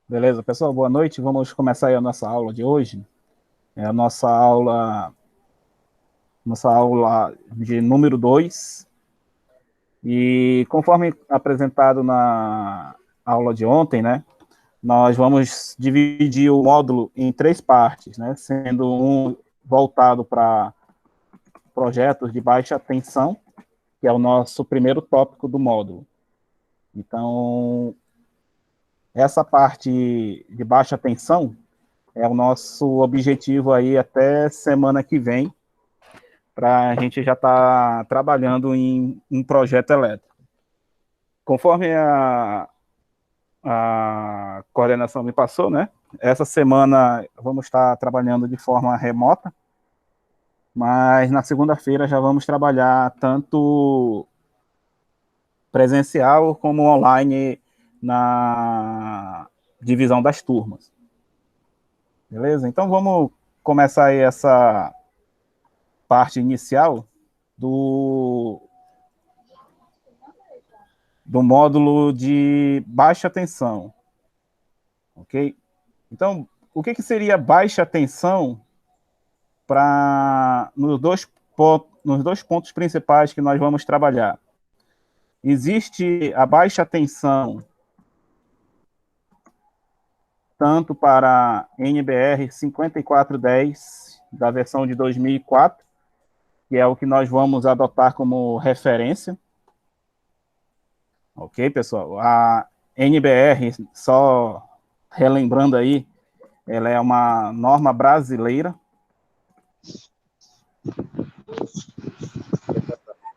Beleza, pessoal, boa noite. Vamos começar aí a nossa aula de hoje. É a nossa aula de número 2. E conforme apresentado na aula de ontem, né, nós vamos dividir o módulo em três partes, né, sendo um voltado para projetos de baixa tensão, que é o nosso primeiro tópico do módulo. Então, essa parte de baixa tensão é o nosso objetivo aí até semana que vem, para a gente já estar trabalhando em um projeto elétrico. Conforme a coordenação me passou, né? Essa semana vamos estar trabalhando de forma remota, mas na segunda-feira já vamos trabalhar tanto presencial como online na divisão das turmas. Beleza? Então vamos começar aí essa parte inicial do, do módulo de baixa tensão, ok? Então, o que seria baixa tensão nos dois pontos principais que nós vamos trabalhar? Existe a baixa tensão tanto para NBR 5410 da versão de 2004, que é o que nós vamos adotar como referência. Ok, pessoal? A NBR, só relembrando aí, ela é uma norma brasileira.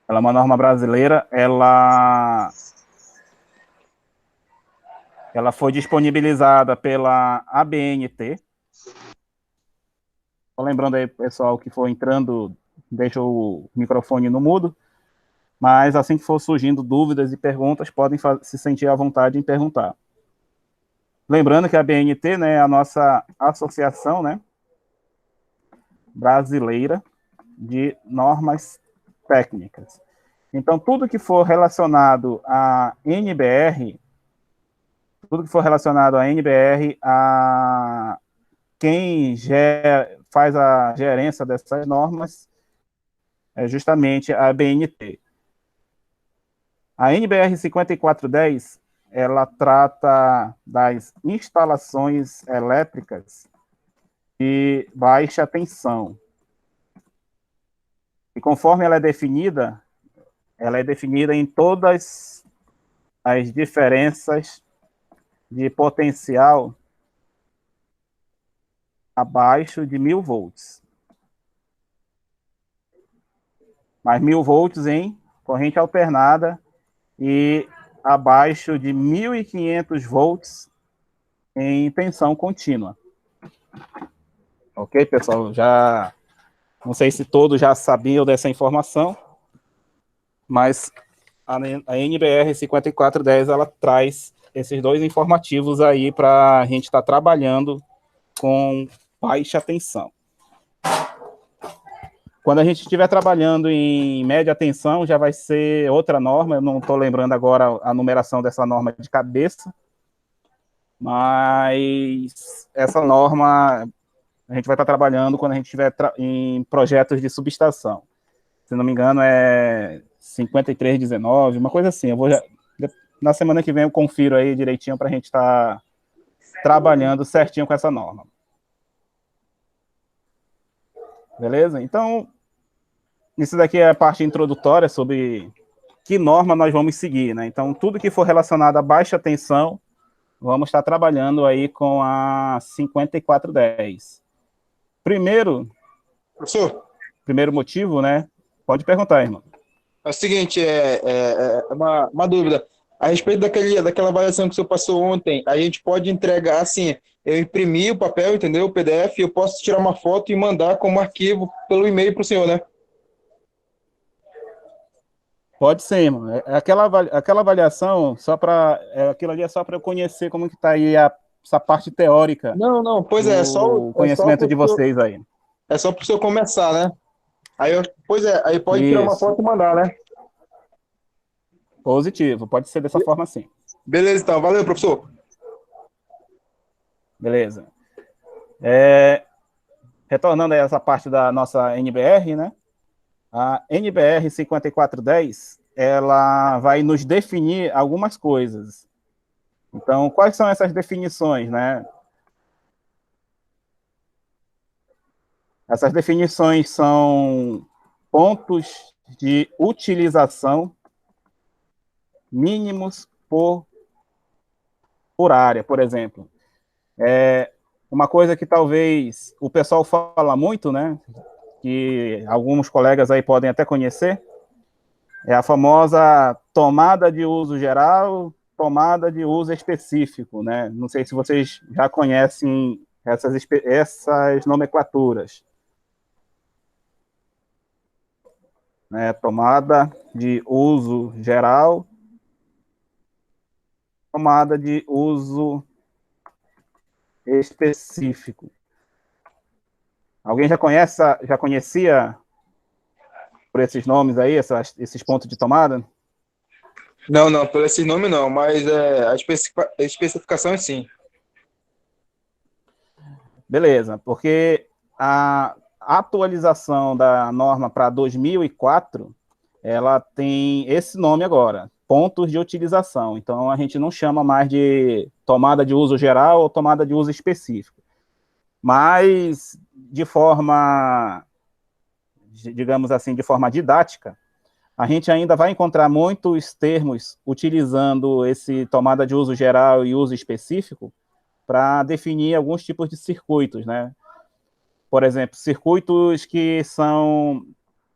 Ela é uma norma brasileira, ela foi disponibilizada pela ABNT. Só lembrando aí, pessoal, que for entrando, deixa o microfone no mudo, mas assim que for surgindo dúvidas e perguntas, podem se sentir à vontade em perguntar. Lembrando que a ABNT, né, é a nossa associação, né, brasileira de normas técnicas. Então, tudo que for relacionado a NBR, quem faz a gerência dessas normas é justamente a ABNT. A NBR 5410, ela trata das instalações elétricas de baixa tensão. E conforme ela é definida em todas as diferenças de potencial abaixo de 1000 volts. Mais 1000 volts em corrente alternada e abaixo de 1500 volts em tensão contínua. Ok, pessoal? Já não sei se todos já sabiam dessa informação, mas a NBR 5410 ela traz esses dois informativos aí para a gente estar trabalhando com baixa tensão. Quando a gente estiver trabalhando em média tensão, já vai ser outra norma, eu não estou lembrando agora a numeração dessa norma de cabeça, mas essa norma a gente vai estar trabalhando quando a gente estiver em projetos de subestação. Se não me engano, é 5319, uma coisa assim. Na semana que vem eu confiro aí direitinho para a gente estar trabalhando certinho com essa norma. Beleza? Então, isso daqui é a parte introdutória sobre que norma nós vamos seguir, né? Então, tudo que for relacionado a baixa tensão, vamos estar trabalhando aí com a 5410. Professor, Primeiro motivo, né? Pode perguntar, irmão. é o seguinte, é uma dúvida. A respeito daquela avaliação que o senhor passou ontem, a gente pode entregar, assim, eu imprimi o papel, entendeu? O PDF, eu posso tirar uma foto e mandar como arquivo pelo e-mail para o senhor, né? Pode ser, irmão. Aquela avaliação, aquilo ali é só para eu conhecer como que está aí essa parte teórica Não, não, pois do é só conhecimento para de o senhor, vocês aí. é só para o senhor começar, né? Aí pode tirar uma Isso. foto e mandar, né? Positivo. Pode ser dessa forma sim. Beleza, então. Valeu, professor. Beleza. Retornando a essa parte da nossa NBR, né? A NBR 5410, ela vai nos definir algumas coisas. Então, quais são essas definições, né? Essas definições são pontos de utilização mínimos por área, por exemplo. Uma coisa que talvez o pessoal fala muito, né? Que alguns colegas aí podem até conhecer, é a famosa tomada de uso geral, tomada de uso específico, né? Não sei se vocês já conhecem essas nomenclaturas. Né? Tomada de uso geral, tomada de uso específico. Alguém já conhecia por esses nomes aí, esses pontos de tomada? Não, por esse nome não, mas a especificação é sim. Beleza, porque a atualização da norma para 2004, ela tem esse nome agora, pontos de utilização. Então, a gente não chama mais de tomada de uso geral ou tomada de uso específico. Mas, de forma, digamos assim, de forma didática, a gente ainda vai encontrar muitos termos utilizando esse tomada de uso geral e uso específico para definir alguns tipos de circuitos, né? Por exemplo, circuitos que são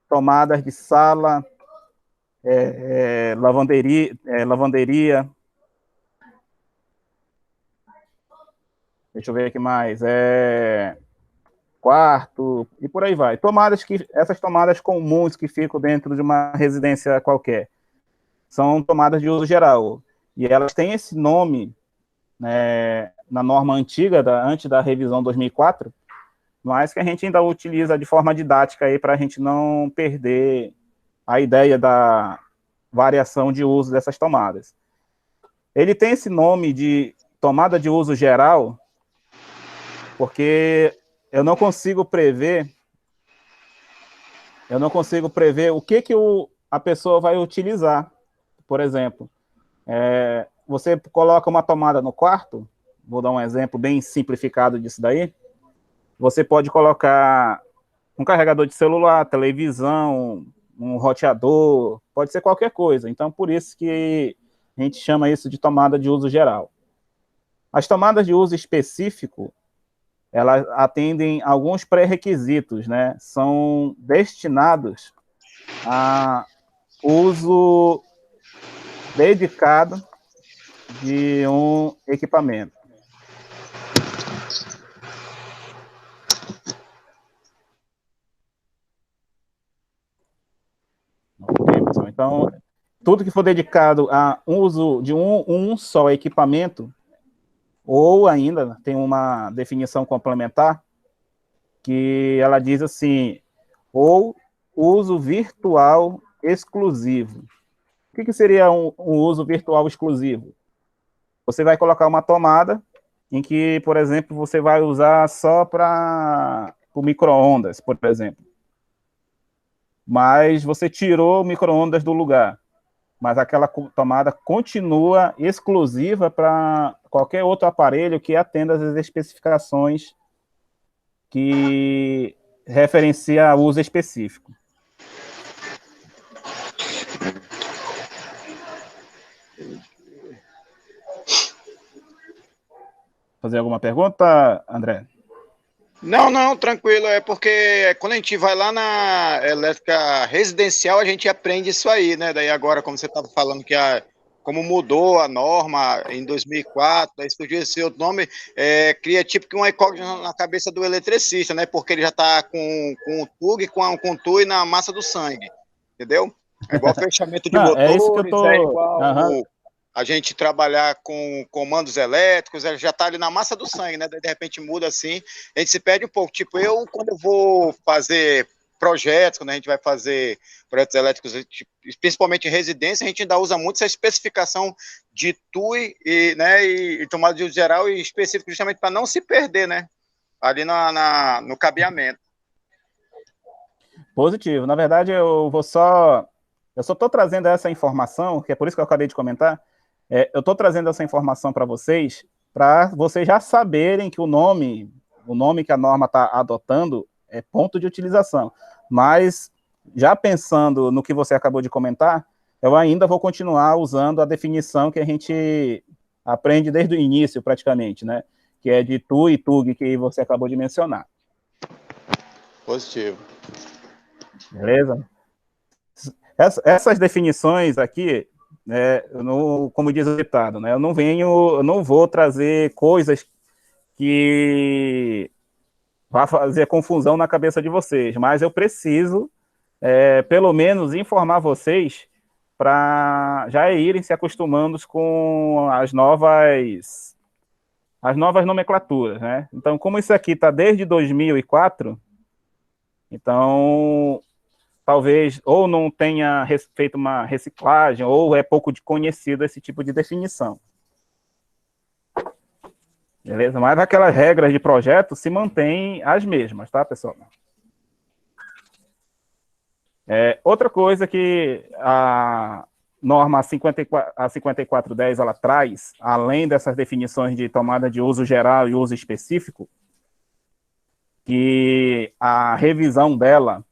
tomadas de sala, lavanderia, deixa eu ver aqui mais, quarto, e por aí vai. Essas tomadas comuns que ficam dentro de uma residência qualquer, são tomadas de uso geral. E elas têm esse nome, né, na norma antiga, antes da revisão 2004, mas que a gente ainda utiliza de forma didática aí para a gente não perder a ideia da variação de uso dessas tomadas. Ele tem esse nome de tomada de uso geral porque eu não consigo prever o que a pessoa vai utilizar. Por exemplo, você coloca uma tomada no quarto, vou dar um exemplo bem simplificado disso daí, você pode colocar um carregador de celular, televisão, um roteador, pode ser qualquer coisa. Então, por isso que a gente chama isso de tomada de uso geral. As tomadas de uso específico, elas atendem alguns pré-requisitos, né? São destinados a uso dedicado de um equipamento. Ok, pessoal. Então, tudo que for dedicado a uso de um só equipamento, ou ainda tem uma definição complementar, que ela diz assim, ou uso virtual exclusivo. O que seria um uso virtual exclusivo? Você vai colocar uma tomada em que, por exemplo, você vai usar só para o micro-ondas, por exemplo. Mas você tirou o micro-ondas do lugar. Mas aquela tomada continua exclusiva para qualquer outro aparelho que atenda às especificações que referencia a uso específico. Fazer alguma pergunta, André? Não, tranquilo, é porque quando a gente vai lá na elétrica residencial, a gente aprende isso aí, né? Daí agora, como você estava falando que como mudou a norma em 2004, daí surgiu esse outro nome, cria tipo que uma incógnita na cabeça do eletricista, né? Porque ele já está com o TUG, com o TUI na massa do sangue, entendeu? É igual fechamento de Não, é isso que eu motores, é tô... igual a gente trabalhar com comandos elétricos, já está ali na massa do sangue, né? De repente muda assim, a gente se perde um pouco. Tipo, quando eu vou fazer projetos, quando a gente vai fazer projetos elétricos, principalmente em residência, a gente ainda usa muito essa especificação de TUI e tomada de uso geral e específico, justamente para não se perder, né? Ali no cabeamento. Positivo. Na verdade, eu só estou trazendo essa informação, que é por isso que eu acabei de comentar. Eu estou trazendo essa informação para vocês já saberem que o nome que a norma está adotando é ponto de utilização. Mas, já pensando no que você acabou de comentar, eu ainda vou continuar usando a definição que a gente aprende desde o início, praticamente, né? Que é de tu e tug, que você acabou de mencionar. Positivo. Beleza? Essas definições aqui, como diz o ditado, né? Eu não vou trazer coisas que vá fazer confusão na cabeça de vocês, mas eu preciso, pelo menos, informar vocês para já irem se acostumando com as novas nomenclaturas, né? Então, como isso aqui está desde 2004, então talvez ou não tenha feito uma reciclagem, ou é pouco conhecido esse tipo de definição. Beleza? Mas aquelas regras de projeto se mantêm as mesmas, tá, pessoal? Outra coisa que a norma 5410 ela traz, além dessas definições de tomada de uso geral e uso específico, que a revisão dela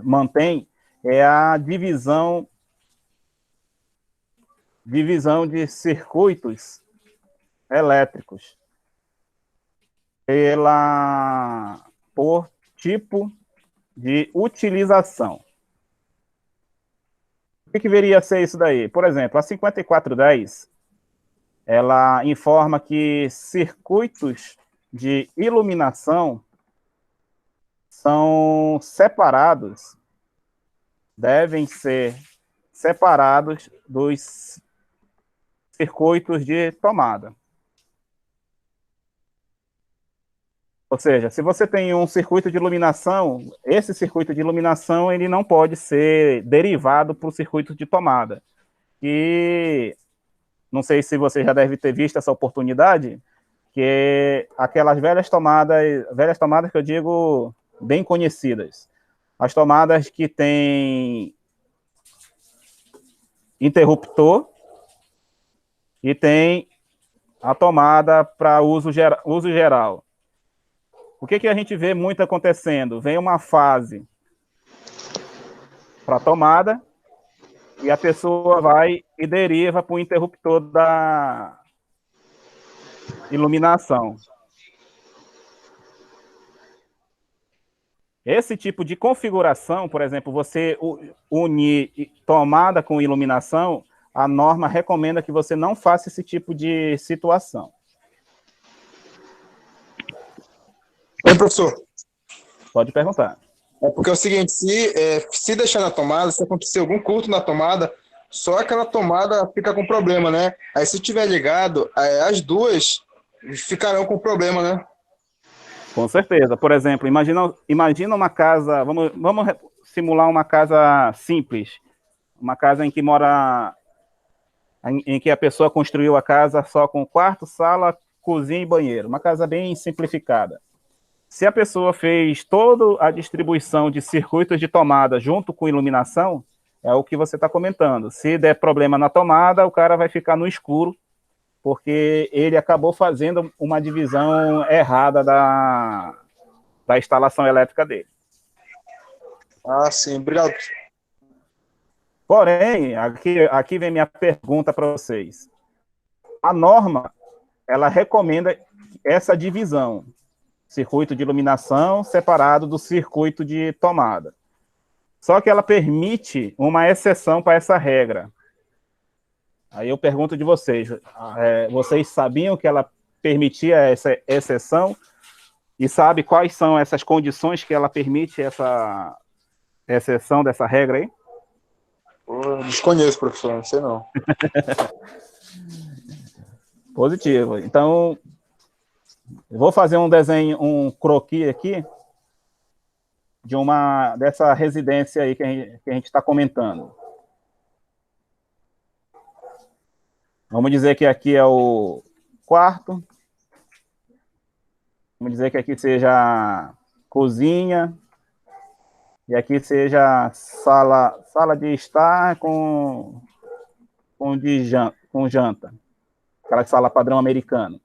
mantém, é a divisão de circuitos elétricos por tipo de utilização. O que viria a ser isso daí? Por exemplo, a 5410, ela informa que circuitos de iluminação são separados, devem ser separados dos circuitos de tomada. Ou seja, se você tem um circuito de iluminação, esse circuito de iluminação ele não pode ser derivado para o circuito de tomada. E não sei se você já deve ter visto essa oportunidade, que é aquelas velhas tomadas que eu digo bem conhecidas. As tomadas que têm interruptor e tem a tomada para uso geral. O que a gente vê muito acontecendo? Vem uma fase para a tomada e a pessoa vai e deriva para o interruptor da iluminação. Esse tipo de configuração, por exemplo, você unir tomada com iluminação, a norma recomenda que você não faça esse tipo de situação. Oi, professor. Pode perguntar. Porque é o seguinte, se deixar na tomada, se acontecer algum curto na tomada, só aquela tomada fica com problema, né? Aí se tiver ligado, as duas ficarão com problema, né? Com certeza. Por exemplo, imagina uma casa, vamos simular uma casa simples, uma casa em que a pessoa construiu a casa só com quarto, sala, cozinha e banheiro, uma casa bem simplificada. Se a pessoa fez toda a distribuição de circuitos de tomada junto com iluminação, é o que você está comentando. Se der problema na tomada, o cara vai ficar no escuro, porque ele acabou fazendo uma divisão errada da instalação elétrica dele. Ah, sim. Obrigado. Porém, aqui vem minha pergunta para vocês. A norma, ela recomenda essa divisão. Circuito de iluminação separado do circuito de tomada. Só que ela permite uma exceção para essa regra. Aí eu pergunto de vocês, vocês sabiam que ela permitia essa exceção? E sabe quais são essas condições que ela permite essa exceção dessa regra aí? Desconheço, professor, não sei não. Positivo. Então, eu vou fazer um desenho, um croquis aqui, dessa residência aí que a gente está comentando. Vamos dizer que aqui é o quarto. Vamos dizer que aqui seja cozinha. E aqui seja sala de estar com janta. Aquela sala padrão americano.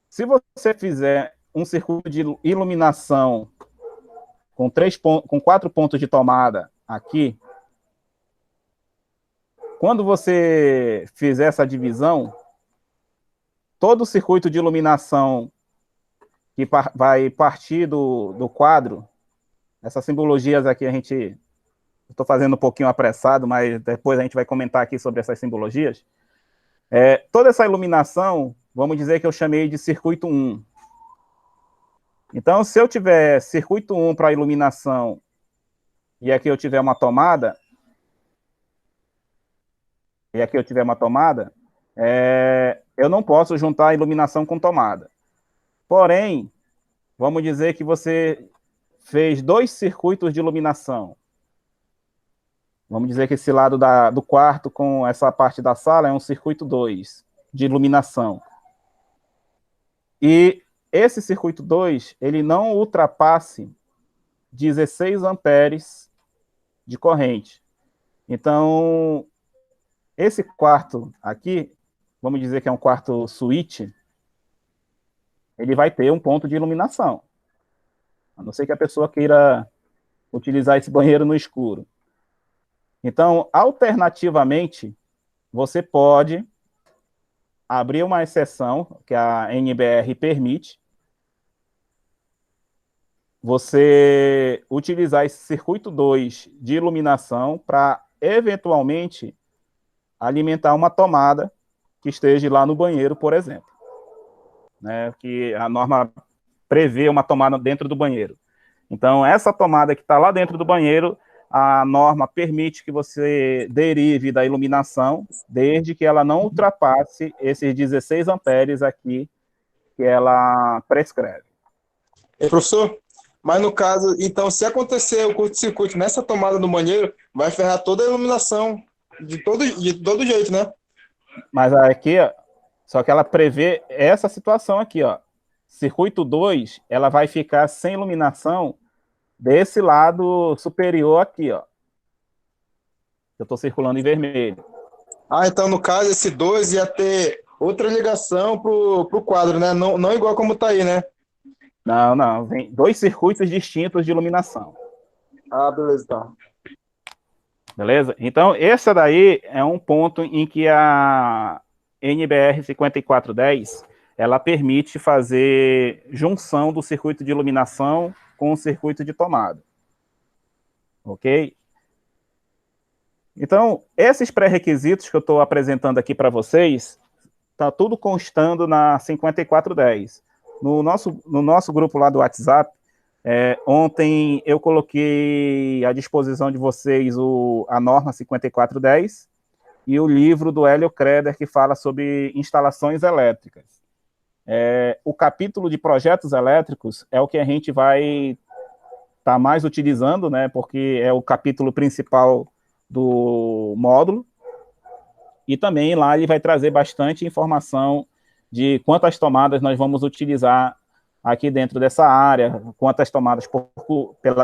Se você fizer um circuito de iluminação com 4 pontos de tomada aqui, quando você fizer essa divisão, todo o circuito de iluminação que vai partir do quadro, essas simbologias aqui estou fazendo um pouquinho apressado, mas depois a gente vai comentar aqui sobre essas simbologias. Toda essa iluminação, vamos dizer que eu chamei de circuito 1. Então, se eu tiver circuito 1 para iluminação e aqui eu tiver uma tomada, eu não posso juntar iluminação com tomada. Porém, vamos dizer que você fez 2 circuitos de iluminação. Vamos dizer que esse lado do quarto com essa parte da sala é um circuito 2 de iluminação. E esse circuito 2, ele não ultrapasse 16 amperes de corrente. Então, esse quarto aqui, vamos dizer que é um quarto suíte, ele vai ter um ponto de iluminação. A não ser que a pessoa queira utilizar esse banheiro no escuro. Então, alternativamente, você pode abrir uma exceção, que a NBR permite, você utilizar esse circuito 2 de iluminação para, eventualmente, alimentar uma tomada que esteja lá no banheiro, por exemplo. Né, que a norma prevê uma tomada dentro do banheiro. Então, essa tomada que está lá dentro do banheiro, a norma permite que você derive da iluminação, desde que ela não ultrapasse esses 16 amperes aqui que ela prescreve. Professor, mas no caso, então, se acontecer o curto-circuito nessa tomada do banheiro, vai ferrar toda a iluminação, de todo jeito, né? Mas aqui, ó, só que ela prevê essa situação aqui, ó. Circuito 2, ela vai ficar sem iluminação desse lado superior aqui, ó. Eu estou circulando em vermelho. Então, no caso, esse 2 ia ter outra ligação pro quadro, né? Não igual como tá aí, né? Não. Vem 2 circuitos distintos de iluminação. Beleza, tá. Beleza? Então, esse daí é um ponto em que a NBR 5410, ela permite fazer junção do circuito de iluminação com o circuito de tomada. Ok? Então, esses pré-requisitos que eu estou apresentando aqui para vocês, está tudo constando na 5410. No nosso grupo lá do WhatsApp, ontem eu coloquei à disposição de vocês a norma 5410 e o livro do Hélio Creder, que fala sobre instalações elétricas. O capítulo de projetos elétricos é o que a gente vai estar mais utilizando, né, porque é o capítulo principal do módulo, e também lá ele vai trazer bastante informação de quantas tomadas nós vamos utilizar aqui dentro dessa área, quantas tomadas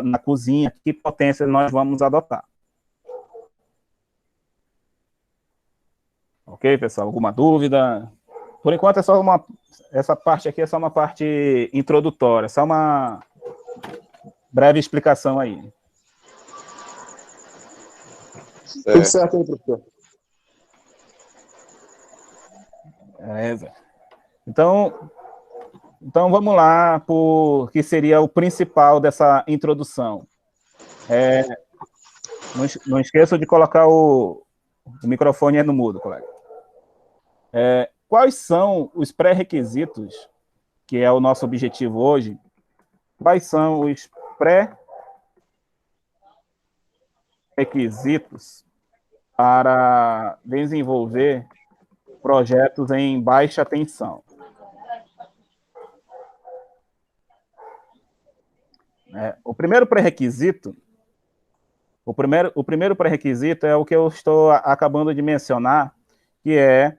na cozinha, que potência nós vamos adotar. Ok, pessoal? Alguma dúvida? Por enquanto, essa parte aqui é só uma parte introdutória, só uma breve explicação aí. Tudo certo aí, professor. Então, vamos lá para o que seria o principal dessa introdução. Não esqueça de colocar o microfone no mudo, colega. Quais são os pré-requisitos, que é o nosso objetivo hoje? Quais são os pré-requisitos para desenvolver projetos em baixa tensão? O primeiro pré-requisito, o primeiro pré-requisito é o que eu estou acabando de mencionar, que é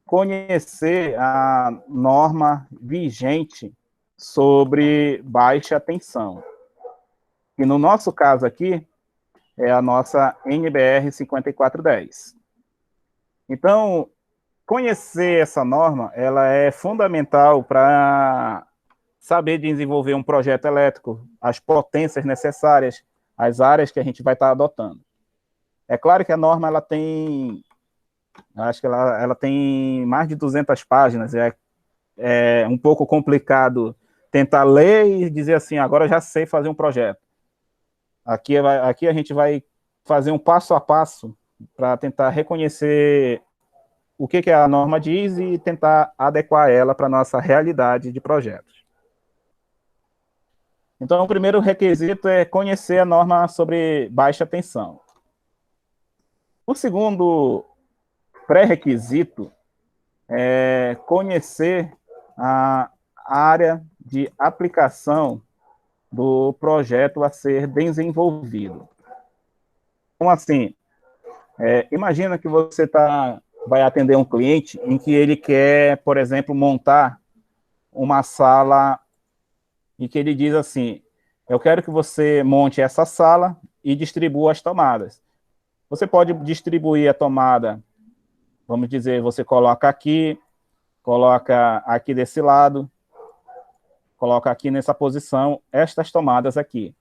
conhecer a norma vigente sobre baixa tensão. E no nosso caso aqui, é a nossa NBR 5410. Então, conhecer essa norma, ela é fundamental para saber desenvolver um projeto elétrico, as potências necessárias, as áreas que a gente vai estar adotando. É claro que a norma, ela tem, acho que ela tem mais de 200 páginas, é um pouco complicado tentar ler e dizer assim, agora já sei fazer um projeto. Aqui a gente vai fazer um passo a passo para tentar reconhecer o que a norma diz e tentar adequar ela para a nossa realidade de projetos. Então, o primeiro requisito é conhecer a norma sobre baixa tensão. O segundo pré-requisito é conhecer a área de aplicação do projeto a ser desenvolvido. Como assim? Imagina que você vai atender um cliente em que ele quer, por exemplo, montar uma sala e que ele diz assim, eu quero que você monte essa sala e distribua as tomadas. Você pode distribuir a tomada, vamos dizer, você coloca aqui desse lado, coloca aqui nessa posição, estas tomadas aqui.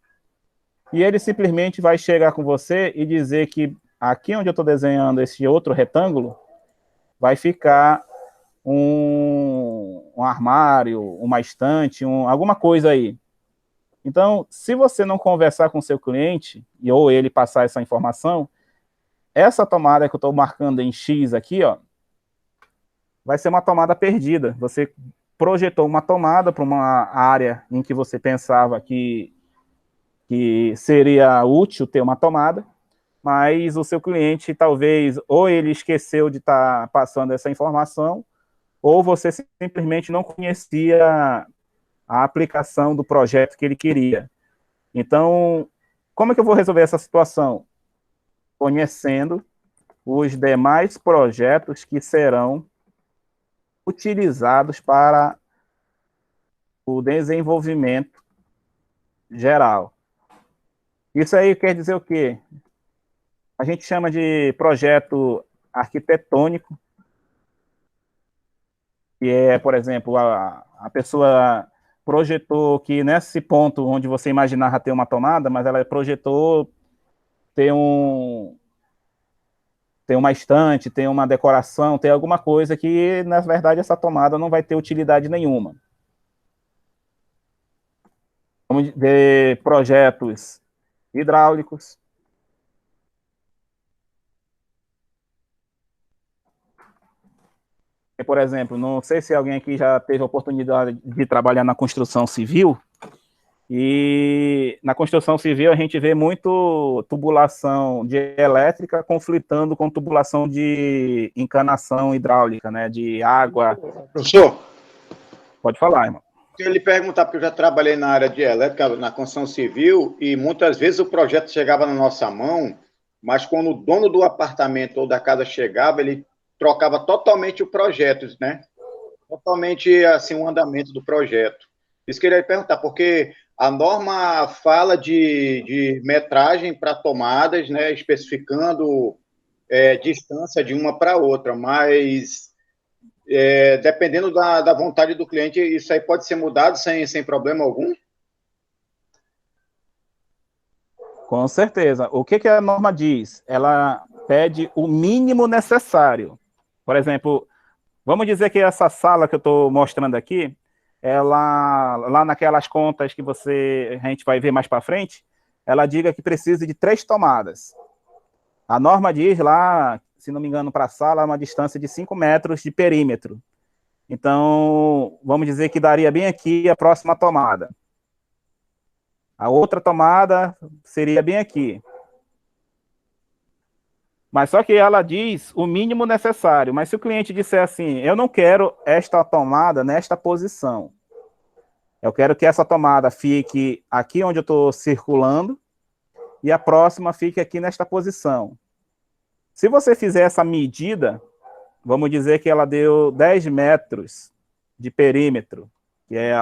E ele simplesmente vai chegar com você e dizer que aqui onde eu estou desenhando esse outro retângulo, vai ficar um armário, uma estante, alguma coisa aí. Então, se você não conversar com o seu cliente, ou ele passar essa informação, essa tomada que eu estou marcando em X aqui, ó, vai ser uma tomada perdida. Você projetou uma tomada para uma área em que você pensava que seria útil ter uma tomada, mas o seu cliente talvez, ou ele esqueceu de estar passando essa informação, ou você simplesmente não conhecia a aplicação do projeto que ele queria. Então, como é que eu vou resolver essa situação? Conhecendo os demais projetos que serão utilizados para o desenvolvimento geral. Isso aí quer dizer o quê? A gente chama de projeto arquitetônico, que é, por exemplo, a pessoa projetou que nesse ponto onde você imaginava ter uma tomada, mas ela projetou ter uma estante, ter uma decoração, ter alguma coisa que, na verdade, essa tomada não vai ter utilidade nenhuma. Vamos ver projetos hidráulicos. Por exemplo, não sei se alguém aqui já teve a oportunidade de trabalhar na construção civil, e na construção civil a gente vê muito tubulação de elétrica conflitando com tubulação de encanação hidráulica, né, de água. Professor, pode falar, irmão. Eu queria lhe perguntar, porque eu já trabalhei na área de elétrica, na construção civil, e muitas vezes o projeto chegava na nossa mão, mas quando o dono do apartamento ou da casa chegava, ele trocava totalmente o projeto, né? Totalmente, assim, o andamento do projeto. Isso que eu queria perguntar, porque a norma fala de metragem para tomadas, né? Especificando distância de uma para outra, mas dependendo da vontade do cliente, isso aí pode ser mudado sem problema algum? Com certeza. O que a norma diz? Ela pede o mínimo necessário. Por exemplo, vamos dizer que essa sala que eu estou mostrando aqui, ela, lá naquelas contas que a gente vai ver mais para frente, ela diga que precisa de 3 tomadas. A norma diz lá, se não me engano, para a sala, uma distância de 5 metros de perímetro. Então, vamos dizer que daria bem aqui a próxima tomada. A outra tomada seria bem aqui. Mas só que ela diz o mínimo necessário. Mas se o cliente disser assim, eu não quero esta tomada nesta posição, Eu quero que essa tomada fique aqui onde eu estou circulando e a próxima fique aqui nesta posição. Se você fizer essa medida, vamos dizer que ela deu 10 metros de perímetro, que é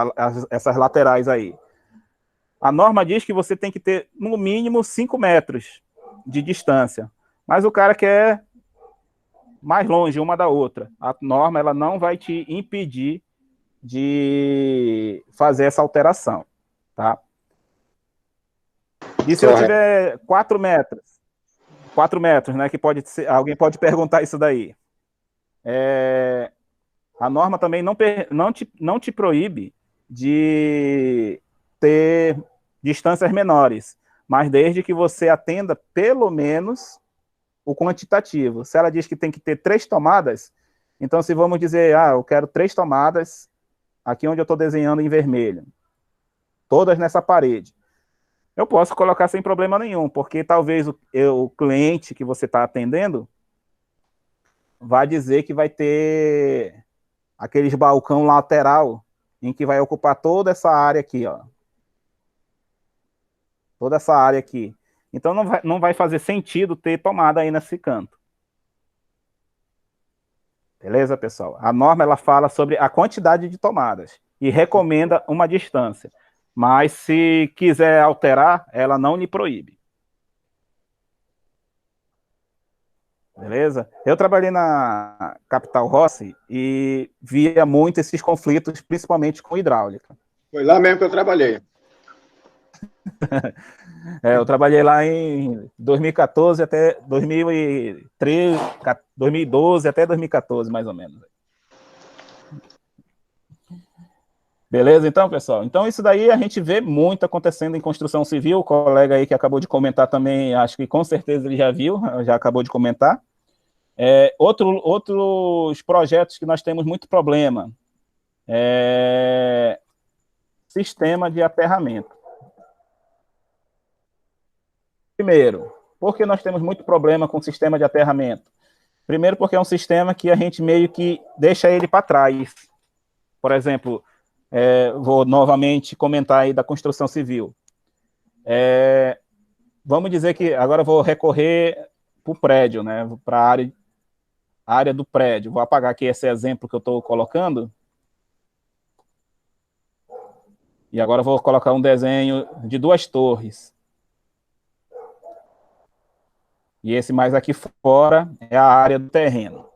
essas laterais aí. A norma diz que você tem que ter, no mínimo, 5 metros de distância. Mas o cara quer mais longe uma da outra. A norma ela não vai te impedir de fazer essa alteração, tá? E se eu tiver 4 metros? 4 metros, né? Que pode ser, alguém pode perguntar isso daí. A norma também não te proíbe de ter distâncias menores, mas desde que você atenda pelo menos o quantitativo. Se ela diz que tem que ter 3 tomadas, então se vamos dizer, eu quero 3 tomadas aqui onde eu estou desenhando em vermelho, todas nessa parede, eu posso colocar sem problema nenhum, porque talvez o cliente que você está atendendo vai dizer que vai ter aqueles balcão lateral em que vai ocupar toda essa área aqui, ó. Toda essa área aqui. Então não vai fazer sentido ter tomada aí nesse canto. Beleza, pessoal? A norma ela fala sobre a quantidade de tomadas e recomenda uma distância. Mas se quiser alterar, ela não lhe proíbe. Beleza? Eu trabalhei na Capital Rossi e via muito esses conflitos, principalmente com hidráulica. Foi lá mesmo que eu trabalhei. Eu trabalhei lá em 2014 até 2013, 2012 até 2014, mais ou menos. Beleza, então, pessoal? Então, isso daí a gente vê muito acontecendo em construção civil. O colega aí que acabou de comentar também, acho que com certeza ele já viu, já acabou de comentar. Outros projetos que nós temos muito problema. Sistema de aterramento. Primeiro, por que nós temos muito problema com o sistema de aterramento? Primeiro, porque é um sistema que a gente meio que deixa ele para trás. Por exemplo, vou novamente comentar aí da construção civil. Vamos dizer que agora eu vou recorrer para o prédio, né? Para a área do prédio. Vou apagar aqui esse exemplo que eu estou colocando. E agora eu vou colocar um desenho de 2 torres. E esse mais aqui fora é a área do terreno.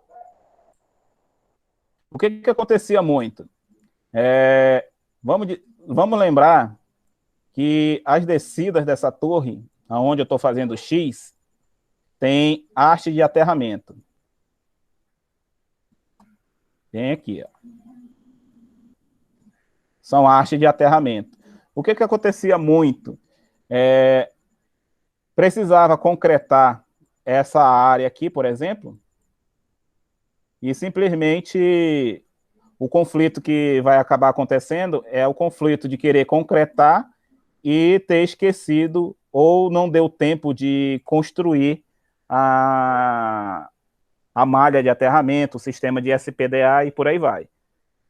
O que acontecia muito? Vamos lembrar que as descidas dessa torre, onde eu estou fazendo X, tem haste de aterramento. Tem aqui, ó. São hastes de aterramento. O que acontecia muito? Precisava concretar essa área aqui, por exemplo, e simplesmente o conflito que vai acabar acontecendo é o conflito de querer concretar e ter esquecido ou não deu tempo de construir a malha de aterramento, o sistema de SPDA e por aí vai.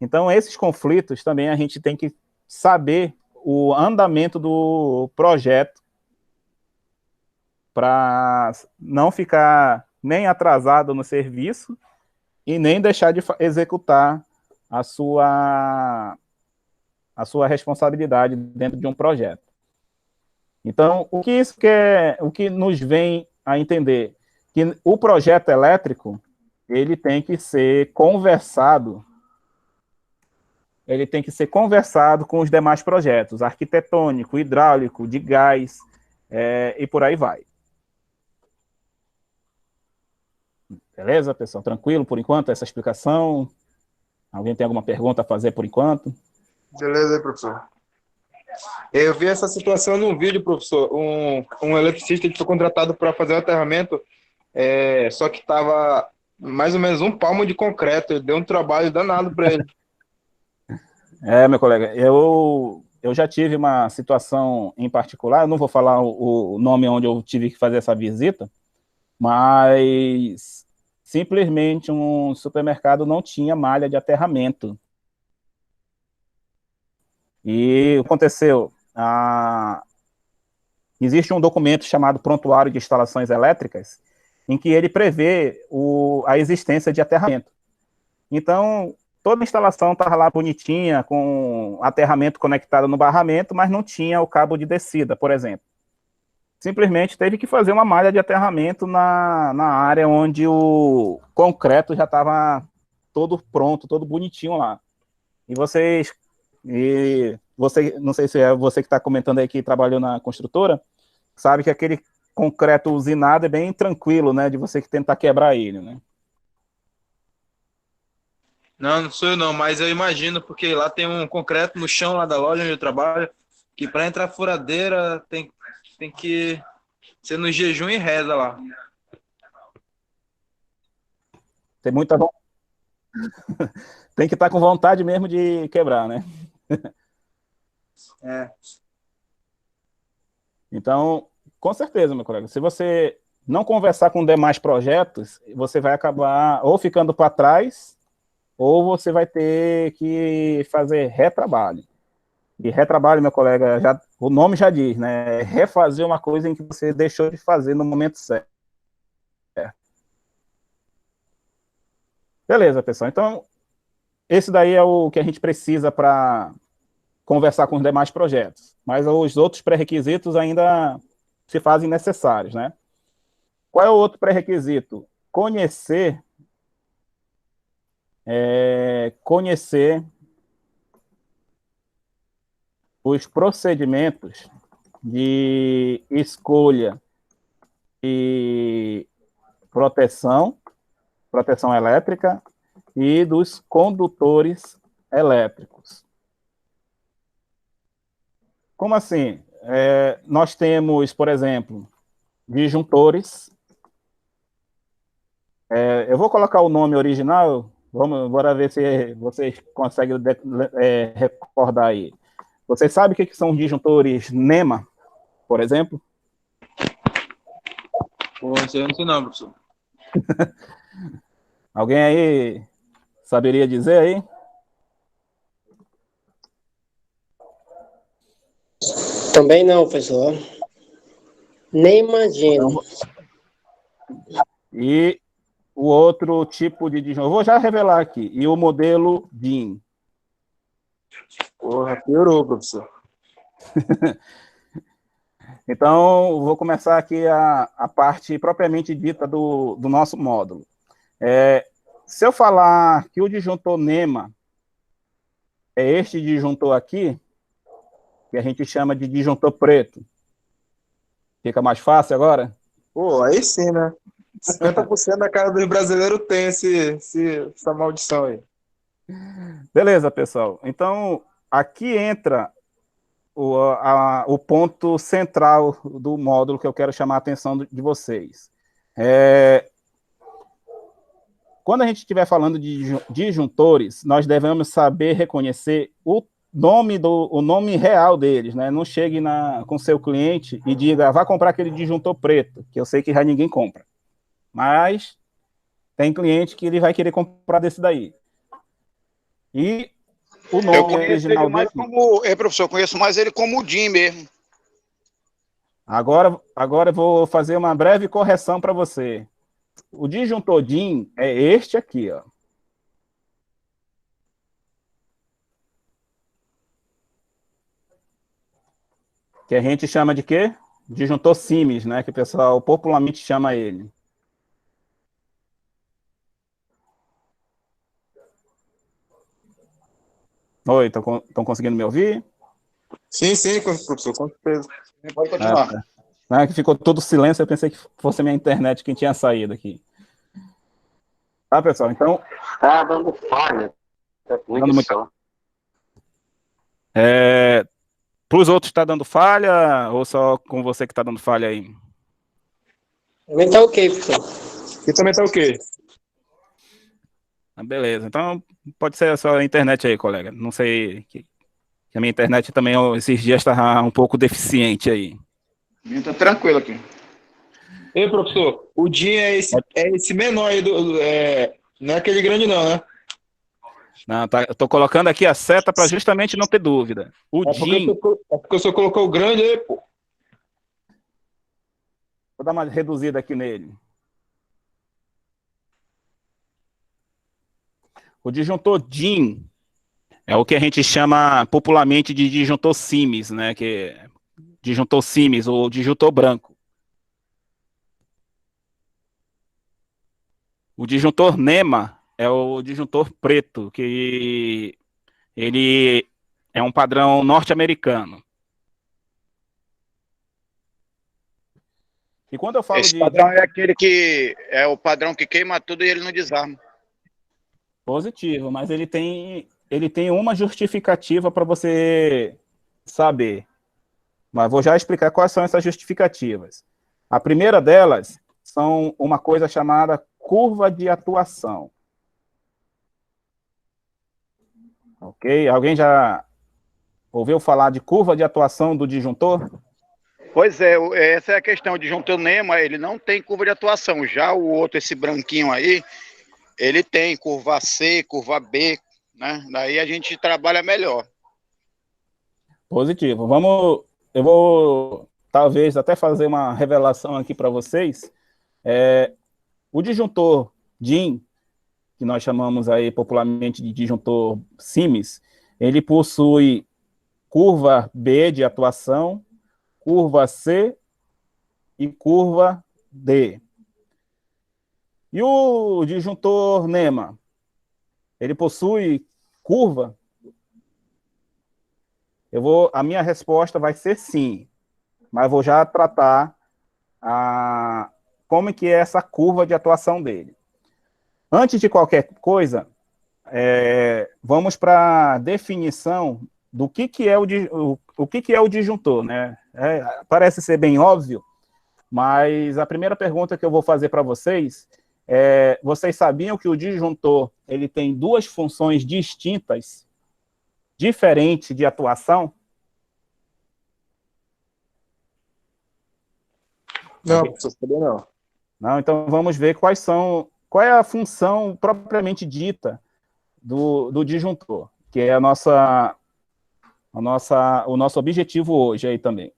Então, esses conflitos também a gente tem que saber o andamento do projeto para não ficar nem atrasado no serviço e nem deixar de executar a sua responsabilidade dentro de um projeto. Então, o que nos vem a entender? Que o projeto elétrico, ele tem que ser conversado com os demais projetos, arquitetônico, hidráulico, de gás, e por aí vai. Beleza, pessoal? Tranquilo por enquanto essa explicação? Alguém tem alguma pergunta a fazer por enquanto? Beleza aí, professor. Eu vi essa situação num vídeo, professor. Um eletricista que foi contratado para fazer o aterramento, só que estava mais ou menos 1 palmo de concreto. Deu um trabalho danado para ele. Meu colega, eu já tive uma situação em particular, eu não vou falar o nome onde eu tive que fazer essa visita, mas simplesmente um supermercado não tinha malha de aterramento. E aconteceu, existe um documento chamado Prontuário de Instalações Elétricas, em que ele prevê a existência de aterramento. Então, toda a instalação estava lá bonitinha, com aterramento conectado no barramento, mas não tinha o cabo de descida, por exemplo. Simplesmente teve que fazer uma malha de aterramento na área onde o concreto já estava todo pronto, todo bonitinho lá. E você, não sei se é você que está comentando aí que trabalhou na construtora, sabe que aquele concreto usinado é bem tranquilo, né, de você que tentar quebrar ele, né? Não, não sou eu não, mas eu imagino, porque lá tem um concreto no chão lá da loja onde eu trabalho, que para entrar furadeira tem que ser no jejum e reza lá. Tem muita tem que estar com vontade mesmo de quebrar, né? É. Então, com certeza, meu colega, se você não conversar com demais projetos, você vai acabar ou ficando para trás, ou você vai ter que fazer retrabalho. E retrabalho, meu colega, o nome já diz, né? É refazer uma coisa em que você deixou de fazer no momento certo. Beleza, pessoal. Então, esse daí é o que a gente precisa para conversar com os demais projetos. Mas os outros pré-requisitos ainda se fazem necessários, né? Qual é o outro pré-requisito? Conhecer os procedimentos de escolha e proteção elétrica e dos condutores elétricos. Como assim? Nós temos, por exemplo, disjuntores. Eu vou colocar o nome original, bora ver se vocês conseguem recordar aí. Vocês sabem o que são disjuntores NEMA, por exemplo? Pô, não sei não, professor. Alguém aí saberia dizer aí? Também não, professor. Nem imagino. E o outro tipo de disjuntor, eu vou já revelar aqui, e o modelo DIN. Porra, piorou, professor. Então, vou começar aqui a parte propriamente dita do nosso módulo. Se eu falar que o disjuntor NEMA é este disjuntor aqui, que a gente chama de disjuntor preto, fica mais fácil agora? Pô, aí sim, né? 50% da cara dos brasileiros tem essa maldição aí. Beleza, pessoal. Então, aqui entra o ponto central do módulo que eu quero chamar a atenção de vocês. Quando a gente estiver falando de disjuntores, nós devemos saber reconhecer o nome real deles, né? Não chegue com seu cliente e diga, vá comprar aquele disjuntor preto, que eu sei que já ninguém compra. Mas tem cliente que ele vai querer comprar desse daí. E o nome original dele... professor, eu conheço mais ele como o DIN mesmo. Agora eu vou fazer uma breve correção para você. O disjuntor DIN é este aqui, ó. Que a gente chama de quê? Disjuntor Siemens, né? Que o pessoal popularmente chama ele. Oi, estão conseguindo me ouvir? Sim, professor, com certeza. Pode continuar. Tá. Que ficou todo silêncio, eu pensei que fosse a minha internet que tinha saído aqui. Tá, pessoal? Então... Tá dando falha. Tá com dando muita... Para os outros está dando falha ou só com você que está dando falha aí? Também tá ok, professor. E também tá ok. Beleza, então pode ser a sua internet aí, colega. Não sei, que a minha internet também esses dias está um pouco deficiente aí. Tá tranquilo aqui. Ei, professor, o DIN é esse menor aí, não é aquele grande não, né? Não, tá, eu tô colocando aqui a seta para justamente não ter dúvida. O DIN, É porque o senhor colocou o grande aí, pô. vou dar uma reduzida aqui nele. O disjuntor DIN é o que a gente chama popularmente de disjuntor Siemens, né? Que é disjuntor Siemens ou disjuntor branco. O disjuntor NEMA é o disjuntor preto, que ele é um padrão norte-americano. E quando eu falo Esse de padrão é aquele que é o padrão que queima tudo e ele não desarma. positivo, mas ele tem uma justificativa para você saber. Mas vou já explicar quais são essas justificativas. A primeira delas são uma coisa chamada curva de atuação. Ok? Alguém já ouviu falar de curva de atuação do disjuntor? Pois é, essa é a questão. O disjuntor NEMA, ele não tem curva de atuação. Já o outro, esse branquinho aí, ele tem curva C, curva B, né? Daí a gente trabalha melhor. Positivo. Eu vou talvez até fazer uma revelação aqui para vocês. O disjuntor DIN, que nós chamamos aí popularmente de disjuntor Siemens, ele possui curva B de atuação, curva C e curva D. E o disjuntor NEMA, ele possui curva? A minha resposta vai ser sim, mas vou já tratar como que é essa curva de atuação dele. Antes de qualquer coisa, vamos para a definição do que é o que é o disjuntor, né? Parece ser bem óbvio, mas a primeira pergunta que eu vou fazer para vocês vocês sabiam que o disjuntor ele tem duas funções distintas, diferentes de atuação? Não, professor, sabia não. Não, então vamos ver qual é a função propriamente dita do disjuntor, que é o nosso objetivo hoje aí também.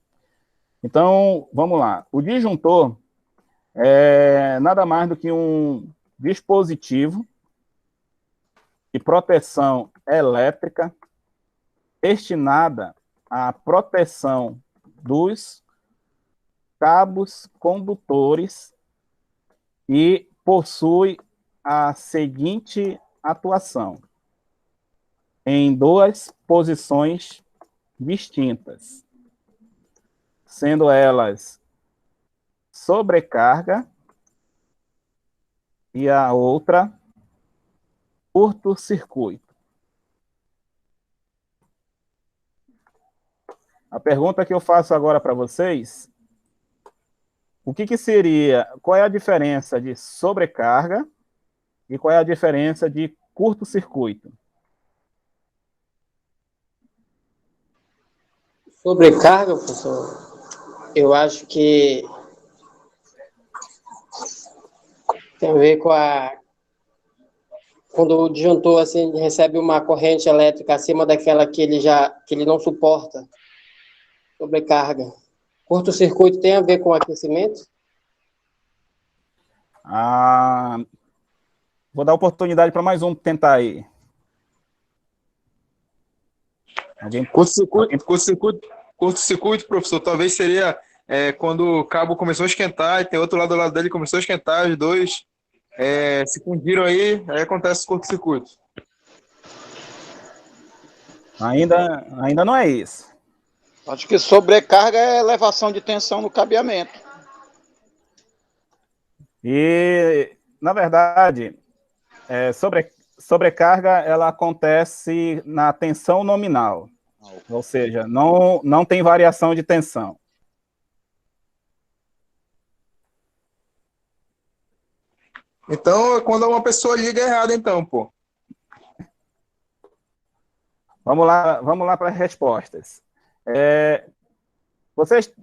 Então, vamos lá. O disjuntor é nada mais do que um dispositivo de proteção elétrica destinada à proteção dos cabos condutores e possui a seguinte atuação: em duas posições distintas, sendo elas sobrecarga e a outra curto-circuito. A pergunta que eu faço agora para vocês: qual é a diferença de sobrecarga e qual é a diferença de curto-circuito? Sobrecarga, professor, eu acho que tem a ver com quando o disjuntor assim, recebe uma corrente elétrica acima daquela que ele não suporta. Sobrecarga. Curto-circuito tem a ver com aquecimento? Vou dar oportunidade para mais um tentar aí. Curto-circuito, professor, talvez seria quando o cabo começou a esquentar e tem outro lado do lado dele começou a esquentar, os dois se fundiram aí acontece o curto-circuito. Ainda não é isso. Acho que sobrecarga é elevação de tensão no cabeamento. E, na verdade, sobrecarga ela acontece na tensão nominal. Ou seja, não tem variação de tensão. Então, é quando uma pessoa liga errado, então, pô. Vamos lá para as respostas. Vocês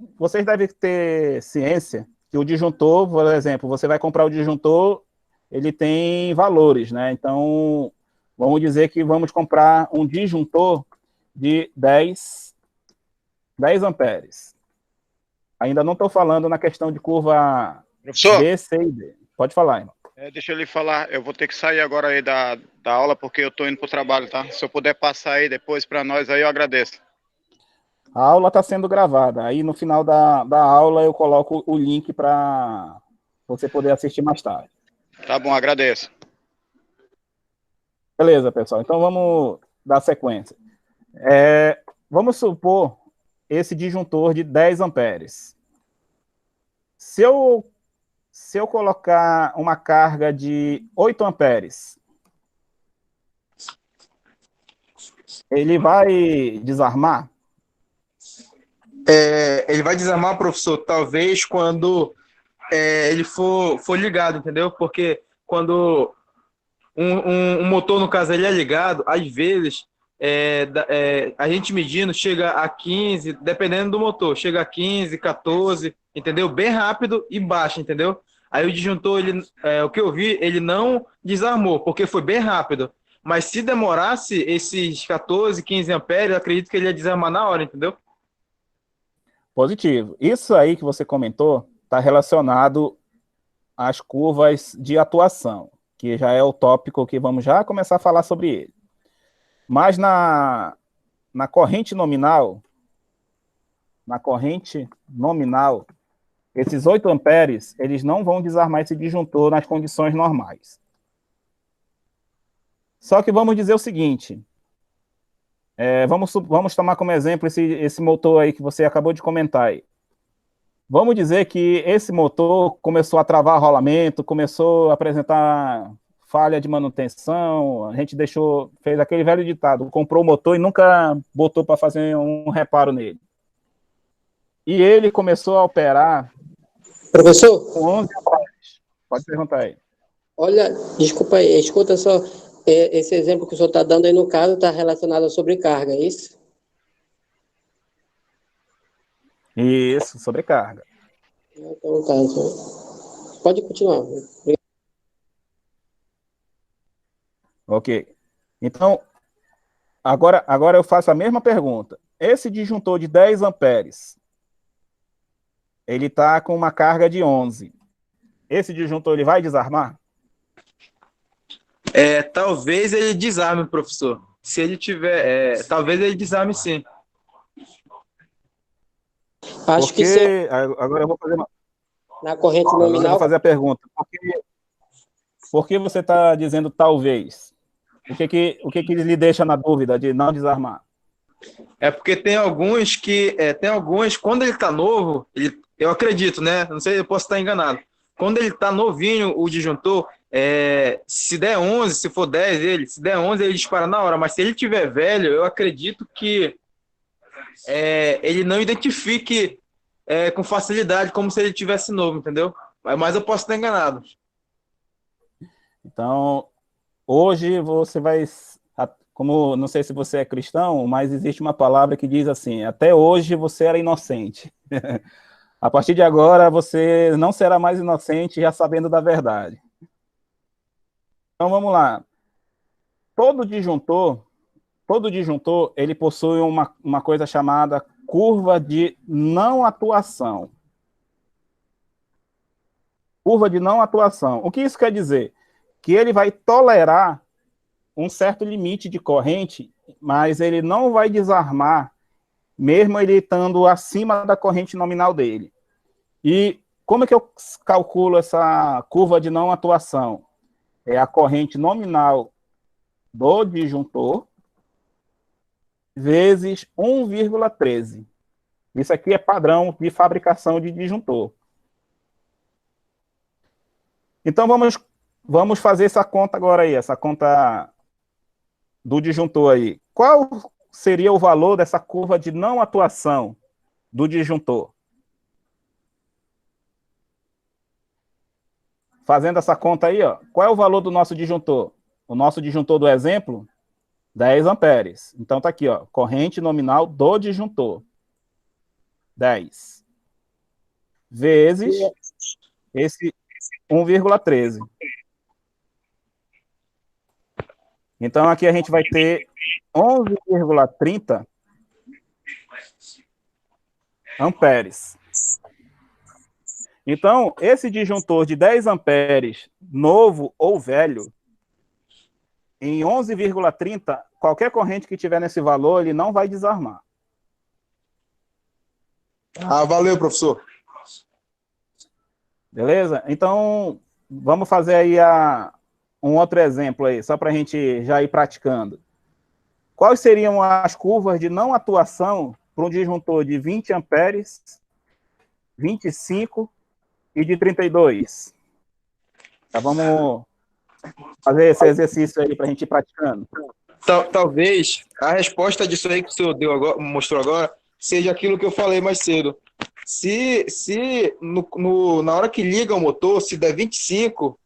devem ter ciência que o disjuntor, por exemplo, você vai comprar o disjuntor, ele tem valores, né? Então, Vamos dizer que vamos comprar um disjuntor de 10 amperes. Ainda não estou falando na questão de curva Professor, B, C e D. Pode falar, irmão. deixa eu lhe falar, eu vou ter que sair agora aí da aula, porque eu estou indo para o trabalho, tá? Se eu puder passar aí depois para nós, aí eu agradeço. A aula está sendo gravada. Aí no final da aula eu coloco o link para você poder assistir mais tarde. Tá bom, agradeço. Beleza, pessoal. Então vamos dar sequência. Vamos supor esse disjuntor de 10 amperes. Se eu colocar uma carga de 8 amperes, ele vai desarmar? Ele vai desarmar, professor, talvez quando ele for ligado, entendeu? Porque quando um motor, no caso, ele é ligado, às vezes a gente medindo chega a 15, dependendo do motor, chega a 15, 14, entendeu? Bem rápido e baixo, entendeu? Aí o disjuntor, o que eu vi, ele não desarmou, porque foi bem rápido. Mas se demorasse esses 14, 15 amperes, eu acredito que ele ia desarmar na hora, entendeu? Positivo. Isso aí que você comentou está relacionado às curvas de atuação, que já é o tópico que vamos já começar a falar sobre ele. Mas na corrente nominal, esses 8 amperes, eles não vão desarmar esse disjuntor nas condições normais. Só que vamos dizer o seguinte, vamos tomar como exemplo esse motor aí que você acabou de comentar aí. Vamos dizer que esse motor começou a travar rolamento, começou a apresentar falha de manutenção, a gente fez aquele velho ditado, comprou o motor e nunca botou para fazer um reparo nele. E ele começou a operar... Professor? Com 11 amperes. Pode perguntar aí. Olha, desculpa aí, escuta só, esse exemplo que o senhor está dando aí, no caso, está relacionado à sobrecarga, é isso? Isso, sobrecarga. Então, tá, então, pode continuar. Ok. Então, agora eu faço a mesma pergunta. Esse disjuntor de 10 amperes, ele está com uma carga de 11. Esse disjuntor ele vai desarmar? Talvez ele desarme, professor. Se ele tiver, talvez ele desarme sim. Acho que sim. Agora eu vou fazer Na corrente Agora eu vou nominal. fazer a pergunta. Por que você está dizendo talvez? O que lhe deixa na dúvida de não desarmar? Porque tem alguns quando ele está novo, eu acredito, né? Não sei, eu posso estar enganado. Quando ele está novinho, o disjuntor, se der 11, se for 10, se der 11, ele dispara na hora. Mas se ele tiver velho, eu acredito que ele não identifique com facilidade como se ele tivesse novo, entendeu? Mas eu posso estar enganado. Então, hoje você vai... Como, não sei se você é cristão, mas existe uma palavra que diz assim, até hoje você era inocente. A partir de agora, você não será mais inocente já sabendo da verdade. Então, vamos lá. Todo disjuntor, ele possui uma coisa chamada curva de não atuação. Curva de não atuação. O que isso quer dizer? Que ele vai tolerar um certo limite de corrente, mas ele não vai desarmar, mesmo ele estando acima da corrente nominal dele. E como é que eu calculo essa curva de não atuação? É a corrente nominal do disjuntor vezes 1,13. Isso aqui é padrão de fabricação de disjuntor. Então, vamos fazer essa conta agora aí, essa conta do disjuntor aí. Qual seria o valor dessa curva de não atuação do disjuntor? Fazendo essa conta aí, ó, qual é o valor do nosso disjuntor? O nosso disjuntor do exemplo, 10 amperes. Então tá aqui, ó, corrente nominal do disjuntor. 10 vezes esse 1,13. Então, aqui a gente vai ter 11,30 amperes. Então, esse disjuntor de 10 amperes, novo ou velho, em 11,30, qualquer corrente que tiver nesse valor, ele não vai desarmar. Ah, valeu, professor. Beleza? Então, vamos fazer aí um outro exemplo aí, só para a gente já ir praticando. Quais seriam as curvas de não atuação para um disjuntor de 20 amperes, 25 e de 32? Tá, vamos fazer esse exercício aí para a gente ir praticando. Talvez a resposta disso aí que o senhor deu agora, mostrou agora seja aquilo que eu falei mais cedo. Se na hora que liga o motor, se der 25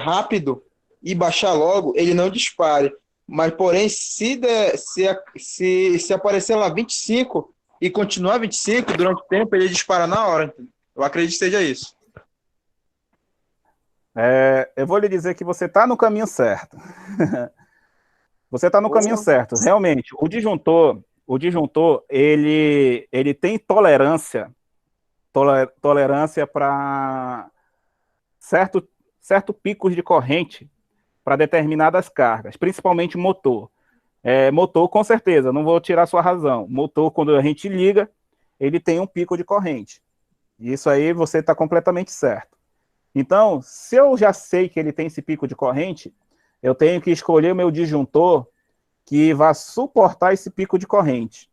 rápido e baixar logo, ele não dispare. Mas, porém, se aparecer lá 25 e continuar 25 durante o tempo, ele dispara na hora. Eu acredito que seja isso. Eu vou lhe dizer que você está no caminho certo. Você está no caminho certo. Realmente, o disjuntor, ele tem tolerância para certo picos de corrente para determinadas cargas, principalmente motor. Motor, com certeza, não vou tirar sua razão. Motor, quando a gente liga, ele tem um pico de corrente. Isso aí você está completamente certo. Então, se eu já sei que ele tem esse pico de corrente, eu tenho que escolher o meu disjuntor que vai suportar esse pico de corrente.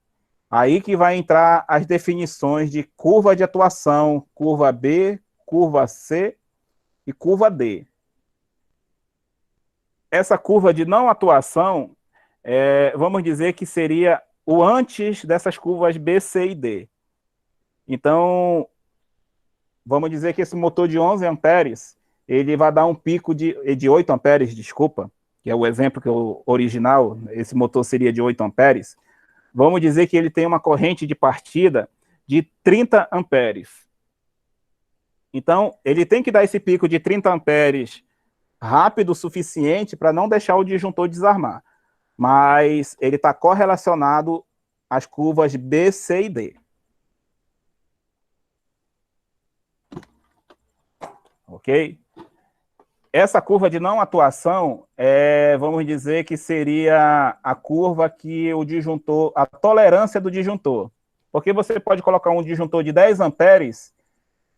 Aí que vai entrar as definições de curva de atuação, curva B, curva C e curva D. Essa curva de não atuação, vamos dizer que seria o antes dessas curvas B, C e D. Então, vamos dizer que esse motor de 11 amperes, ele vai dar um pico de 8 amperes, desculpa, que é o exemplo que o original, esse motor seria de 8 amperes. Vamos dizer que ele tem uma corrente de partida de 30 amperes. Então, ele tem que dar esse pico de 30 amperes rápido o suficiente para não deixar o disjuntor desarmar. Mas ele está correlacionado às curvas B, C e D. Ok? Essa curva de não atuação, vamos dizer que seria a curva que o disjuntor, a tolerância do disjuntor. Porque você pode colocar um disjuntor de 10 amperes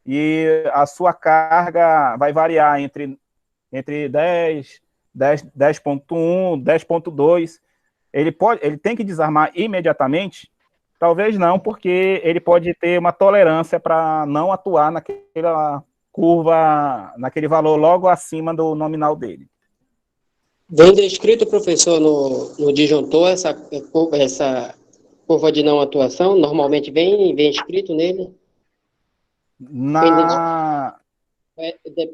e a sua carga vai variar entre 10, 10.1, 10.2. Ele tem que desarmar imediatamente? Talvez não, porque ele pode ter uma tolerância para não atuar naquela curva, naquele valor logo acima do nominal dele. Vem descrito, professor, no disjuntor, essa curva de não atuação, normalmente vem escrito nele?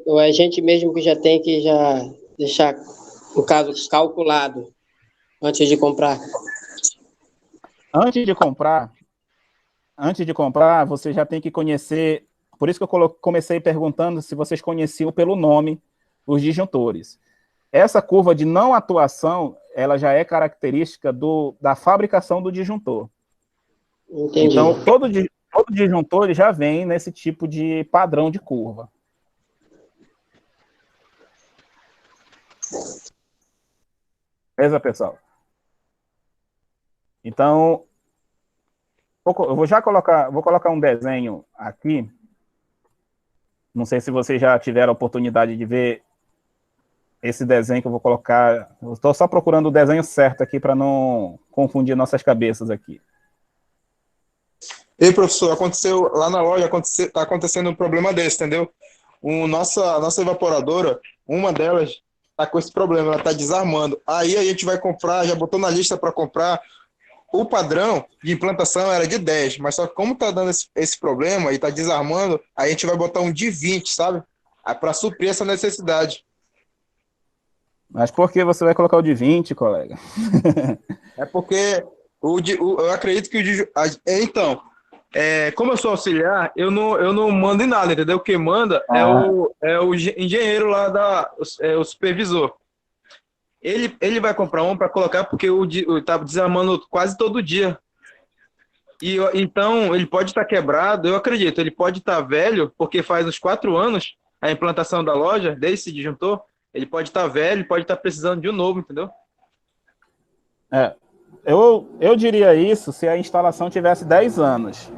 Ou é a gente mesmo que já tem que já deixar, no caso, calculado, antes de comprar? Antes de comprar, você já tem que conhecer. Por isso que eu comecei perguntando se vocês conheciam pelo nome os disjuntores. Essa curva de não atuação, ela já é característica da fabricação do disjuntor. Entendi. Então, todo disjuntor ele já vem nesse tipo de padrão de curva. Beleza, pessoal? Então, eu vou colocar um desenho aqui. Não sei se vocês já tiveram a oportunidade de ver esse desenho que eu vou colocar. Eu estou só procurando o desenho certo aqui para não confundir nossas cabeças aqui. Ei, professor, aconteceu lá na loja, está acontecendo um problema desse, entendeu? A nossa evaporadora, uma delas, está com esse problema, ela está desarmando. Aí a gente vai comprar, já botou na lista para comprar. O padrão de implantação era de 10, mas só que como está dando esse problema e está desarmando, a gente vai botar um de 20, sabe? Para suprir essa necessidade. Mas por que você vai colocar o de 20, colega? É porque eu acredito que então, como eu sou auxiliar, eu não mando em nada, entendeu? Quem manda é o engenheiro lá, o supervisor. Ele vai comprar um para colocar porque tá desarmando quase todo dia. Então, ele pode estar quebrado, eu acredito, ele pode estar velho, porque faz uns 4 anos a implantação da loja, desde esse disjuntor, ele pode estar velho, pode estar precisando de um novo, entendeu? Eu diria isso se a instalação tivesse 10 anos,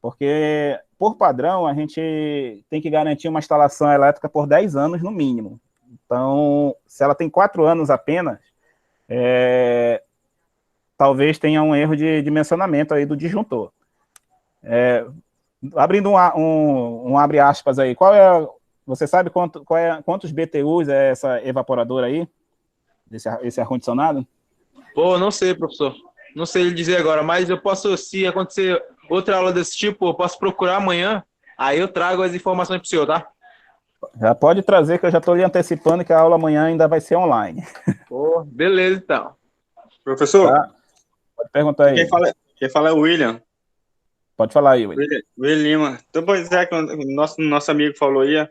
porque, por padrão, a gente tem que garantir uma instalação elétrica por 10 anos no mínimo. Então, se ela tem 4 anos apenas, talvez tenha um erro de dimensionamento aí do disjuntor. Abrindo um abre aspas aí, você sabe quantos BTUs é essa evaporadora aí, esse ar-condicionado? Pô, não sei, professor. Não sei lhe dizer agora, mas eu posso, se acontecer outra aula desse tipo, eu posso procurar amanhã, aí eu trago as informações para o senhor, tá? Já pode trazer, que eu já estou lhe antecipando que a aula amanhã ainda vai ser online. Pô, beleza, então. Professor, Tá? Pode perguntar aí. Quem fala é o William. Pode falar aí, William. William Lima. Então, pois é, que o nosso amigo falou aí,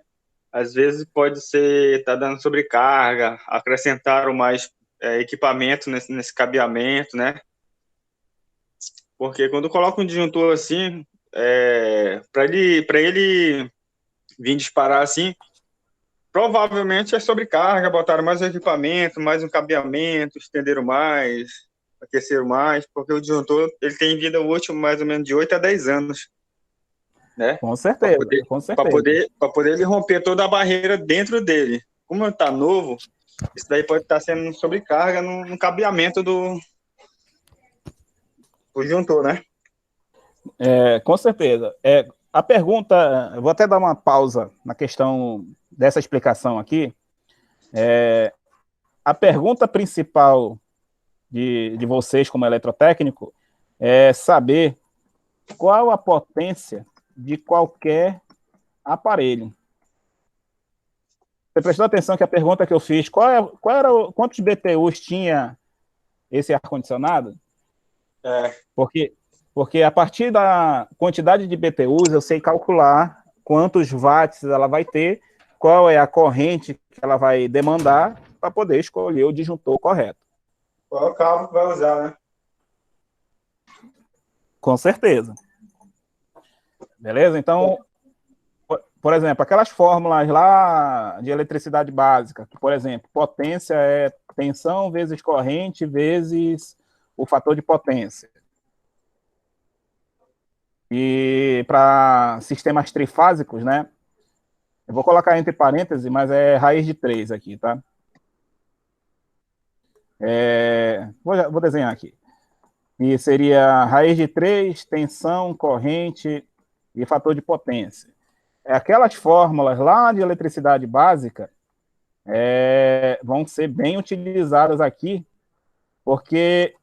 às vezes pode ser, tá dando sobrecarga, acrescentaram mais equipamento nesse cabeamento, né? Porque quando coloca um disjuntor assim, para ele vir disparar assim, provavelmente é sobrecarga, botaram mais equipamento, mais um cabeamento, estenderam mais, aqueceram mais, porque o disjuntor ele tem vida útil mais ou menos de 8 a 10 anos, né? Com certeza, com certeza. Para poder ele romper toda a barreira dentro dele. Como está novo, isso daí pode estar sendo sobrecarga no cabeamento do disjuntor, né? Com certeza. A pergunta, eu vou até dar uma pausa na questão dessa explicação aqui. A pergunta principal de vocês como eletrotécnico é saber qual a potência de qualquer aparelho. Você prestou atenção que a pergunta que eu fiz, quantos BTUs tinha esse ar-condicionado? Porque a partir da quantidade de BTUs, eu sei calcular quantos watts ela vai ter, qual é a corrente que ela vai demandar, para poder escolher o disjuntor correto. Qual é o cabo que vai usar, né? Com certeza. Beleza? Então, por exemplo, aquelas fórmulas lá de eletricidade básica, que, por exemplo, potência é tensão vezes corrente vezes o fator de potência. E para sistemas trifásicos, né? Eu vou colocar entre parênteses, mas é raiz de 3 aqui, tá? Vou desenhar aqui. E seria raiz de 3, tensão, corrente e fator de potência. Aquelas fórmulas lá de eletricidade básica vão ser bem utilizadas aqui, porque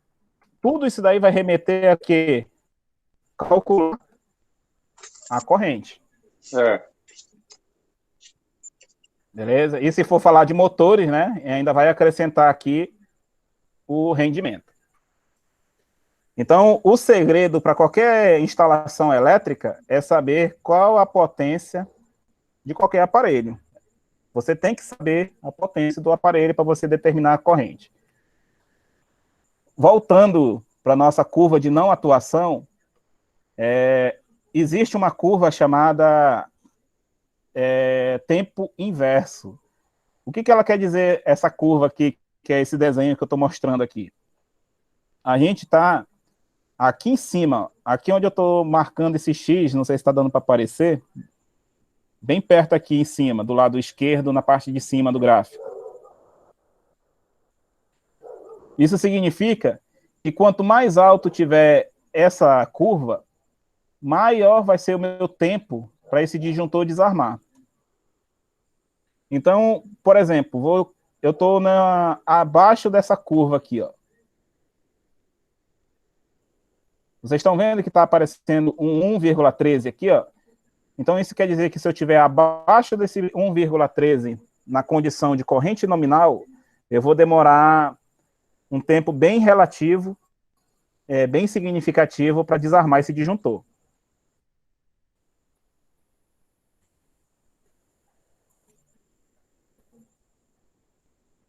tudo isso daí vai remeter a quê? Calcular a corrente. Beleza? E se for falar de motores, né, ainda vai acrescentar aqui o rendimento. Então, o segredo para qualquer instalação elétrica é saber qual a potência de qualquer aparelho. Você tem que saber a potência do aparelho para você determinar a corrente. Voltando para a nossa curva de não atuação, existe uma curva chamada tempo inverso. O que ela quer dizer, essa curva aqui, que é esse desenho que eu estou mostrando aqui? A gente está aqui em cima, aqui onde eu estou marcando esse X, não sei se está dando para aparecer, bem perto aqui em cima, do lado esquerdo, na parte de cima do gráfico. Isso significa que quanto mais alto tiver essa curva, maior vai ser o meu tempo para esse disjuntor desarmar. Então, por exemplo, eu estou abaixo dessa curva aqui, ó. Vocês estão vendo que está aparecendo um 1,13 aqui, ó? Então, isso quer dizer que se eu estiver abaixo desse 1,13 na condição de corrente nominal, eu vou demorar um tempo bem relativo, bem significativo para desarmar esse disjuntor.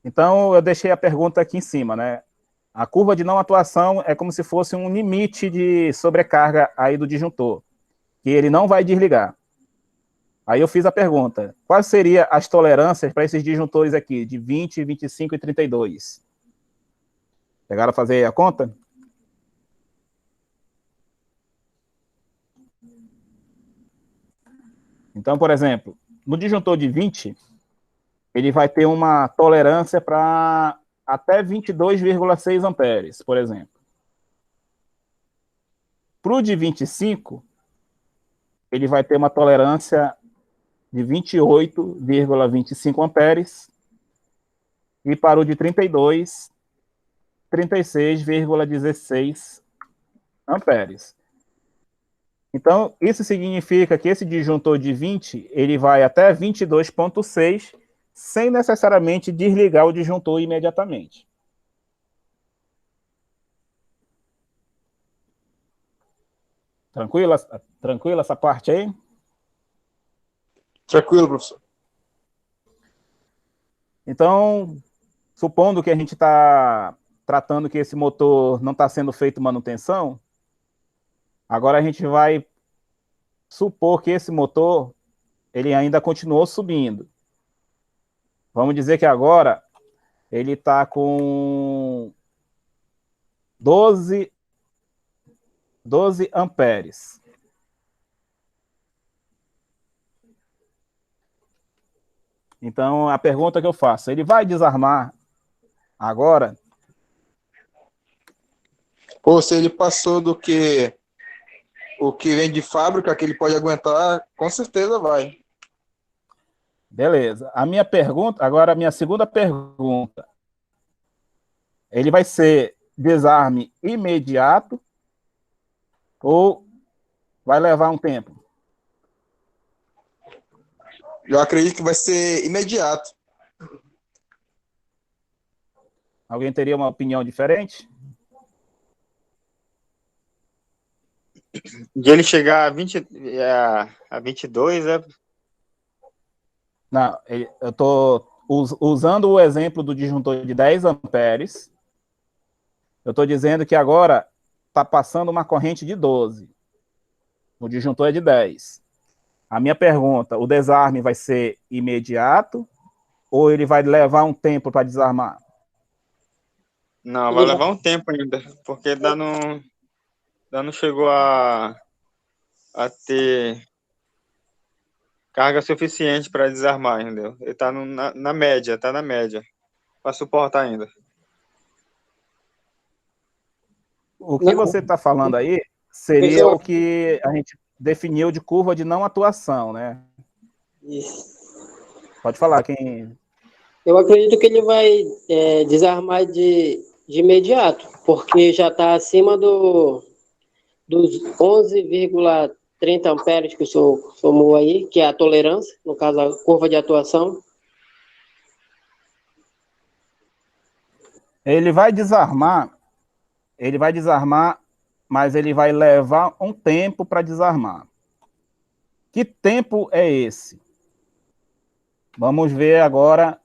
Então, eu deixei a pergunta aqui em cima, né? A curva de não atuação é como se fosse um limite de sobrecarga aí do disjuntor, que ele não vai desligar. Aí eu fiz a pergunta, quais seriam as tolerâncias para esses disjuntores aqui, de 20, 25 e 32? Pegaram a fazer a conta? Então, por exemplo, no disjuntor de 20, ele vai ter uma tolerância para até 22,6 amperes, por exemplo. Para o de 25, ele vai ter uma tolerância de 28,25 amperes, e para o de 32, 36,16 amperes. Então, isso significa que esse disjuntor de 20, ele vai até 22,6, sem necessariamente desligar o disjuntor imediatamente. Tranquila essa parte aí? Tranquilo, professor. Então, supondo que a gente está tratando que esse motor não está sendo feito manutenção, agora a gente vai supor que esse motor ele ainda continuou subindo. Vamos dizer que agora ele está com 12 amperes. Então, a pergunta que eu faço, ele vai desarmar agora? Ou se ele passou do que o que vem de fábrica, que ele pode aguentar, com certeza vai. Beleza. A minha segunda pergunta, ele vai ser desarme imediato ou vai levar um tempo? Eu acredito que vai ser imediato. Alguém teria uma opinião diferente? De ele chegar a 22, Não, eu estou usando o exemplo do disjuntor de 10 amperes. Eu estou dizendo que agora está passando uma corrente de 12. O disjuntor é de 10. A minha pergunta, o desarme vai ser imediato ou ele vai levar um tempo para desarmar? Não, vai levar um tempo ainda, porque ainda não chegou a ter carga suficiente para desarmar, entendeu? Ele está na média, para suportar ainda. O que você está falando aí seria o que a gente definiu de curva de não atuação, né? Isso. Pode falar, quem... Eu acredito que ele vai desarmar de imediato, porque já está acima dos 11,30 amperes que o senhor somou aí, que é a tolerância, no caso a curva de atuação. Ele vai desarmar, mas ele vai levar um tempo para desarmar. Que tempo é esse? Vamos ver agora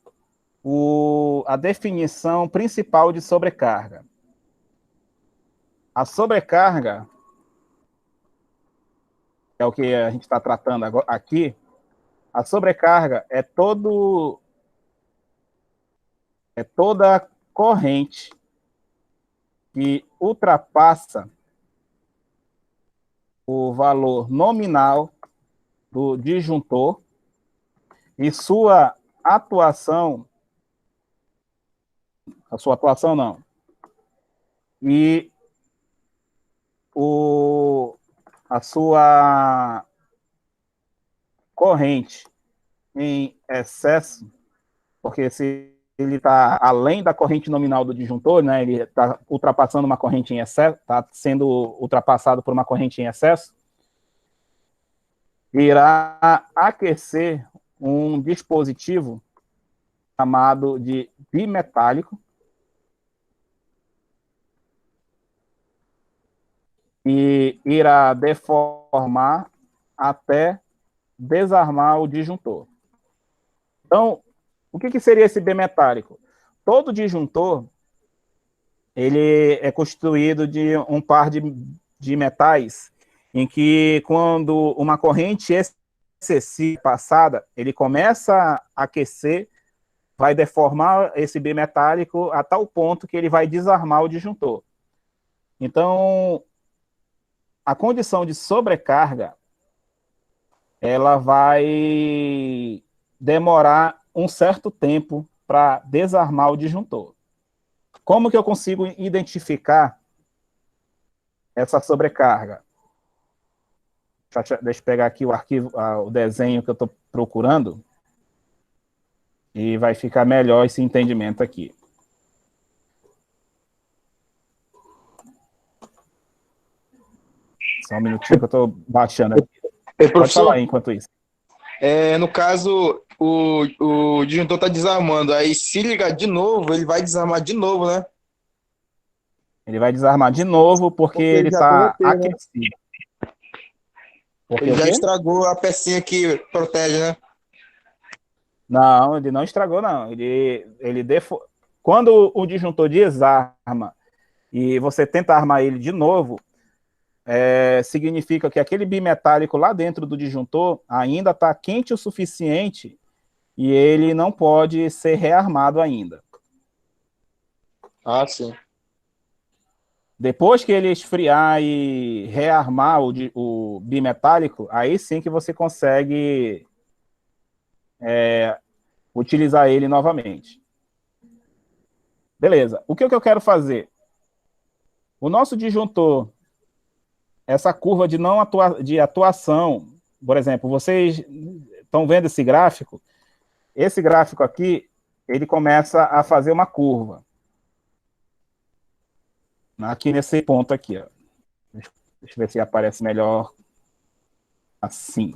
a definição principal de sobrecarga. A sobrecarga, é o que a gente está tratando agora, aqui, a sobrecarga é toda corrente que ultrapassa o valor nominal do disjuntor e sua atuação não, e a sua corrente em excesso, porque se ele está além da corrente nominal do disjuntor, né, ele está ultrapassando uma corrente em excesso, está sendo ultrapassado por uma corrente em excesso, irá aquecer um dispositivo chamado de bimetálico, e irá deformar até desarmar o disjuntor. Então, o que seria esse bimetálico? todo disjuntor ele é constituído de um par de metais em que, quando uma corrente excessiva passada, ele começa a aquecer, vai deformar esse bimetálico a tal ponto que ele vai desarmar o disjuntor. Então, a condição de sobrecarga, ela vai demorar um certo tempo para desarmar o disjuntor. Como que eu consigo identificar essa sobrecarga? Deixa eu pegar aqui o arquivo, o desenho que eu estou procurando, e vai ficar melhor esse entendimento aqui. Só um minutinho que eu estou baixando aqui. Pode falar aí enquanto isso. No caso, o disjuntor está desarmando. Aí, se ligar de novo, ele vai desarmar de novo, né? Ele vai desarmar de novo porque ele está aquecido. Né? Porque ele já estragou a pecinha que protege, né? Não, ele não estragou, não. Quando o disjuntor desarma e você tenta armar ele de novo, significa que aquele bimetálico lá dentro do disjuntor ainda está quente o suficiente e ele não pode ser rearmado ainda. Ah, sim. Depois que ele esfriar e rearmar o bimetálico, aí sim que você consegue utilizar ele novamente. Beleza. O que eu quero fazer? O nosso disjuntor, essa curva de atuação, por exemplo, vocês estão vendo esse gráfico? Esse gráfico aqui, ele começa a fazer uma curva. Aqui nesse ponto aqui, ó. Deixa eu ver se aparece melhor assim.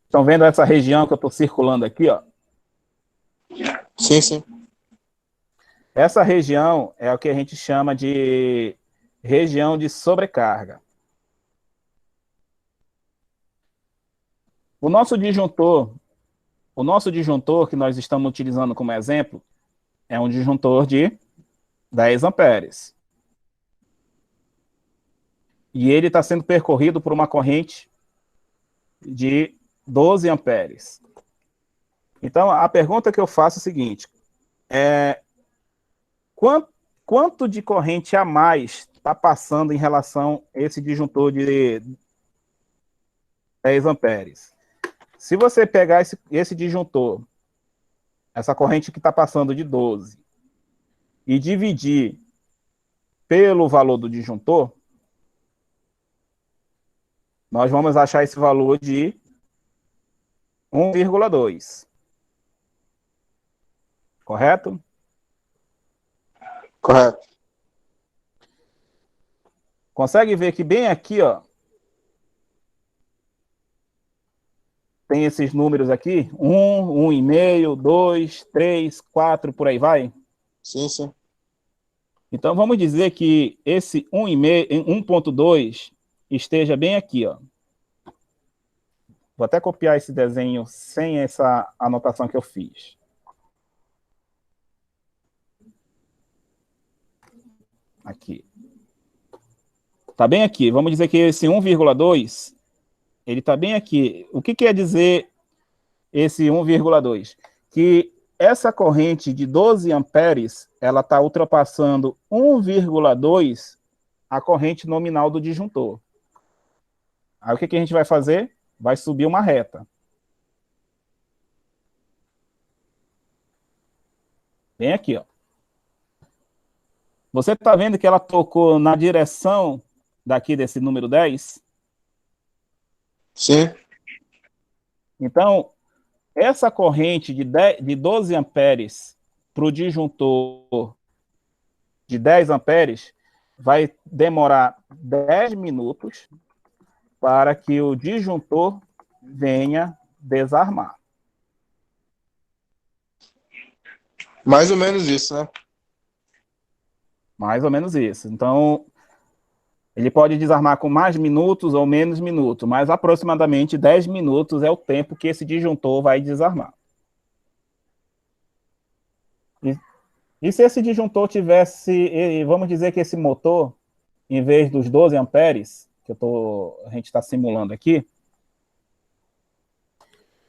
Estão vendo essa região que eu estou circulando aqui, ó? Sim, sim. Essa região é o que a gente chama de região de sobrecarga. O nosso disjuntor que nós estamos utilizando como exemplo é um disjuntor de 10 amperes. E ele está sendo percorrido por uma corrente de 12 amperes. Então, a pergunta que eu faço é a seguinte: quanto de corrente a mais está passando em relação a esse disjuntor de 10 amperes? Se você pegar esse disjuntor, essa corrente que está passando de 12, e dividir pelo valor do disjuntor, nós vamos achar esse valor de 1,2. Correto? Correto. Consegue ver que bem aqui, ó, tem esses números aqui? 1, 1,5, 2, 3, 4, por aí vai? Sim, sim. Então, vamos dizer que esse 1,2 esteja bem aqui, ó. Vou até copiar esse desenho sem essa anotação que eu fiz. Aqui. Tá bem aqui. Vamos dizer que esse 1,2, ele tá bem aqui. O que quer dizer esse 1,2? Que essa corrente de 12 amperes, ela está ultrapassando 1,2 a corrente nominal do disjuntor. Aí o que a gente vai fazer? Vai subir uma reta. Bem aqui, ó. Você está vendo que ela tocou na direção daqui desse número 10? Sim. Então, essa corrente de 12 amperes para o disjuntor de 10 amperes vai demorar 10 minutos para que o disjuntor venha desarmar. Mais ou menos isso, né? Mais ou menos isso. Então, Ele pode desarmar com mais minutos ou menos minutos, mas aproximadamente 10 minutos é o tempo que esse disjuntor vai desarmar. E se esse disjuntor tivesse, vamos dizer que esse motor, em vez dos 12 amperes, que a gente está simulando aqui,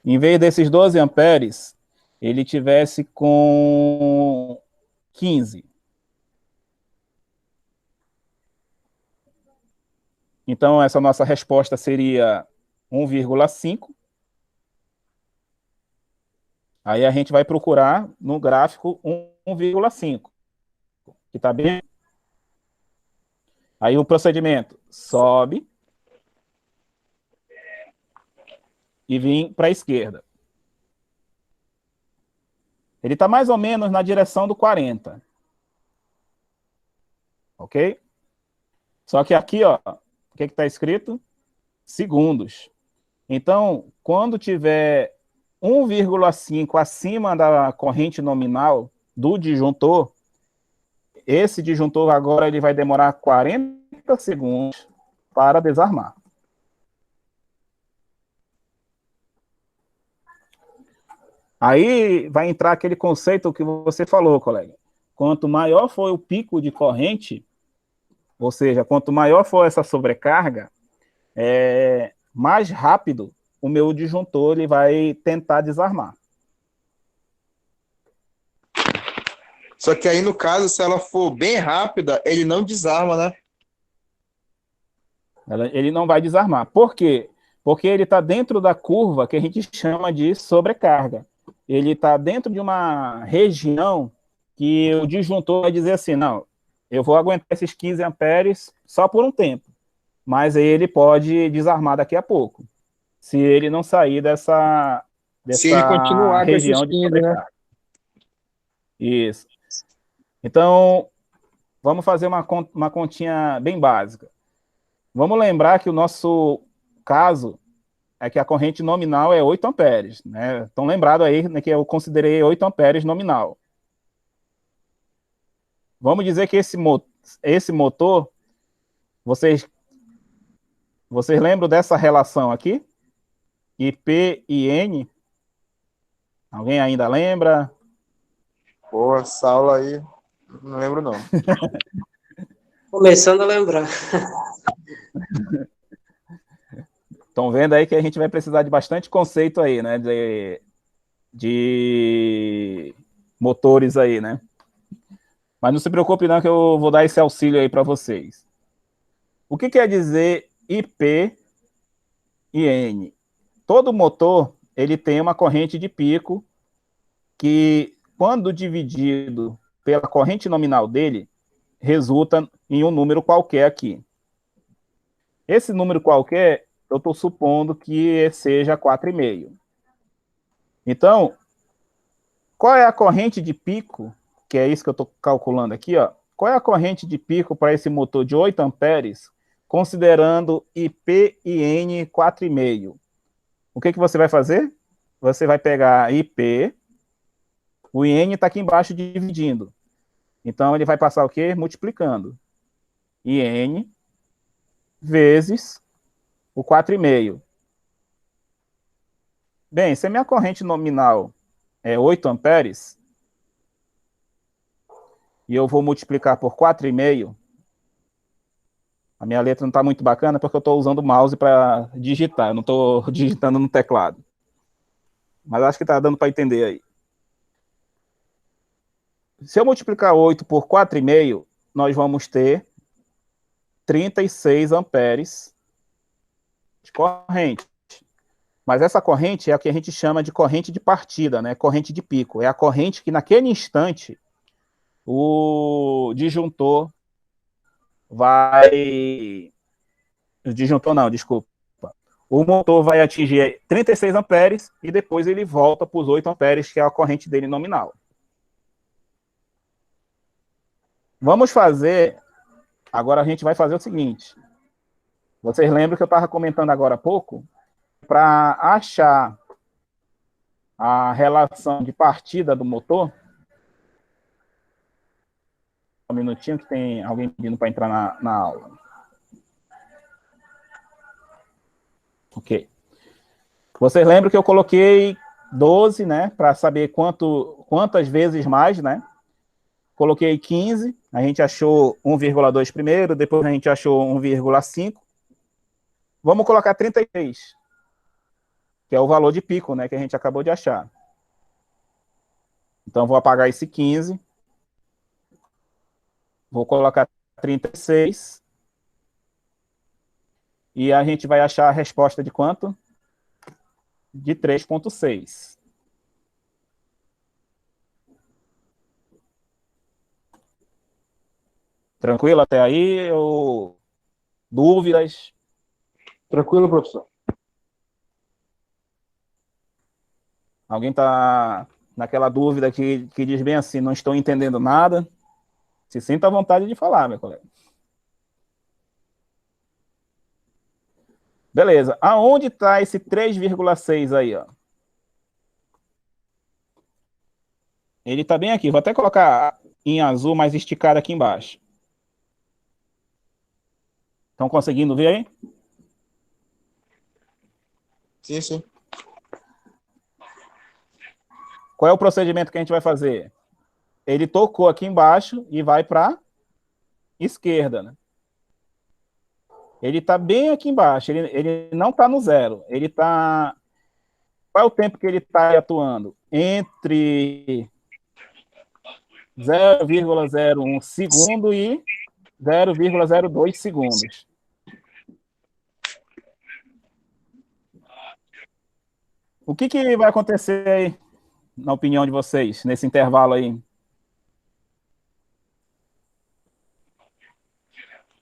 em vez desses 12 amperes, ele tivesse com 15. Então, essa nossa resposta seria 1,5. Aí a gente vai procurar no gráfico 1,5, que está bem. Aí o procedimento sobe e vem para a esquerda. Ele está mais ou menos na direção do 40. Ok? Só que aqui, ó, o que está escrito? Segundos. Então, quando tiver 1,5 acima da corrente nominal do disjuntor, esse disjuntor agora ele vai demorar 40 segundos para desarmar. Aí vai entrar aquele conceito que você falou, colega. Quanto maior for o pico de corrente, ou seja, quanto maior for essa sobrecarga, mais rápido o meu disjuntor ele vai tentar desarmar. Só que aí, no caso, se ela for bem rápida, ele não desarma, né? Ele não vai desarmar. Por quê? Porque ele está dentro da curva que a gente chama de sobrecarga. Ele está dentro de uma região que o disjuntor vai dizer assim, não, eu vou aguentar esses 15 amperes só por um tempo, mas ele pode desarmar daqui a pouco, se ele não sair dessa Se ele continuar com esses região de 15, né? sobrecarga. Isso. Então, vamos fazer uma continha bem básica. Vamos lembrar que o nosso caso é que a corrente nominal é 8 amperes, né? Estão lembrados aí, né, que eu considerei 8 amperes nominal. Vamos dizer que esse motor, vocês lembram dessa relação aqui? IP e N? Alguém ainda lembra? Pô, essa aula aí, não lembro não. Começando a lembrar. Estão vendo aí que a gente vai precisar de bastante conceito aí, né? De motores aí, né? Mas não se preocupe não que eu vou dar esse auxílio aí para vocês. O que quer dizer IP e N? Todo motor, ele tem uma corrente de pico que, quando dividido pela corrente nominal dele, resulta em um número qualquer aqui. Esse número qualquer, eu estou supondo que seja 4,5. Então, qual é a corrente de pico, que é isso que eu estou calculando aqui, ó? Qual é a corrente de pico para esse motor de 8 amperes, considerando IP e N 4,5? O que você vai fazer? Você vai pegar IP, o IN está aqui embaixo dividindo. Então, ele vai passar o quê? Multiplicando. IN vezes o 4,5. Bem, se a minha corrente nominal é 8 amperes, e eu vou multiplicar por 4,5, a minha letra não está muito bacana porque eu estou usando o mouse para digitar, eu não estou digitando no teclado. Mas acho que está dando para entender aí. Se eu multiplicar 8 por 4,5, nós vamos ter 36 amperes de corrente. Mas essa corrente é a que a gente chama de corrente de partida, né? Corrente de pico. É a corrente que, naquele instante, o disjuntor vai... O disjuntor não, desculpa. O motor vai atingir 36 amperes e depois ele volta para os 8 amperes, que é a corrente dele nominal. Vamos fazer... Agora a gente vai fazer o seguinte. Vocês lembram que eu estava comentando agora há pouco? Para achar a relação de partida do motor... Um minutinho que tem alguém pedindo para entrar na aula. Ok. Vocês lembram que eu coloquei 12, né, para saber quantas vezes mais, né? Coloquei 15, a gente achou 1,2 primeiro, depois a gente achou 1,5. Vamos colocar 33, que é o valor de pico, né, que a gente acabou de achar. Então, vou apagar esse 15. Vou colocar 36. E a gente vai achar a resposta de quanto? De 3,6. Tranquilo até aí? Ou dúvidas? Tranquilo, professor? Alguém está naquela dúvida que diz bem assim, não estou entendendo nada? Se sinta à vontade de falar, meu colega. Beleza. Aonde está esse 3,6 aí, ó? Ele está bem aqui. Vou até colocar em azul mais esticado aqui embaixo. Estão conseguindo ver aí? Sim, sim. Qual é o procedimento que a gente vai fazer? Ele tocou aqui embaixo e vai para a esquerda, né? Ele está bem aqui embaixo, ele não está no zero. Ele está... Qual é o tempo que ele está atuando? Entre 0,01 segundo e 0,02 segundos. O que vai acontecer aí, na opinião de vocês, nesse intervalo aí?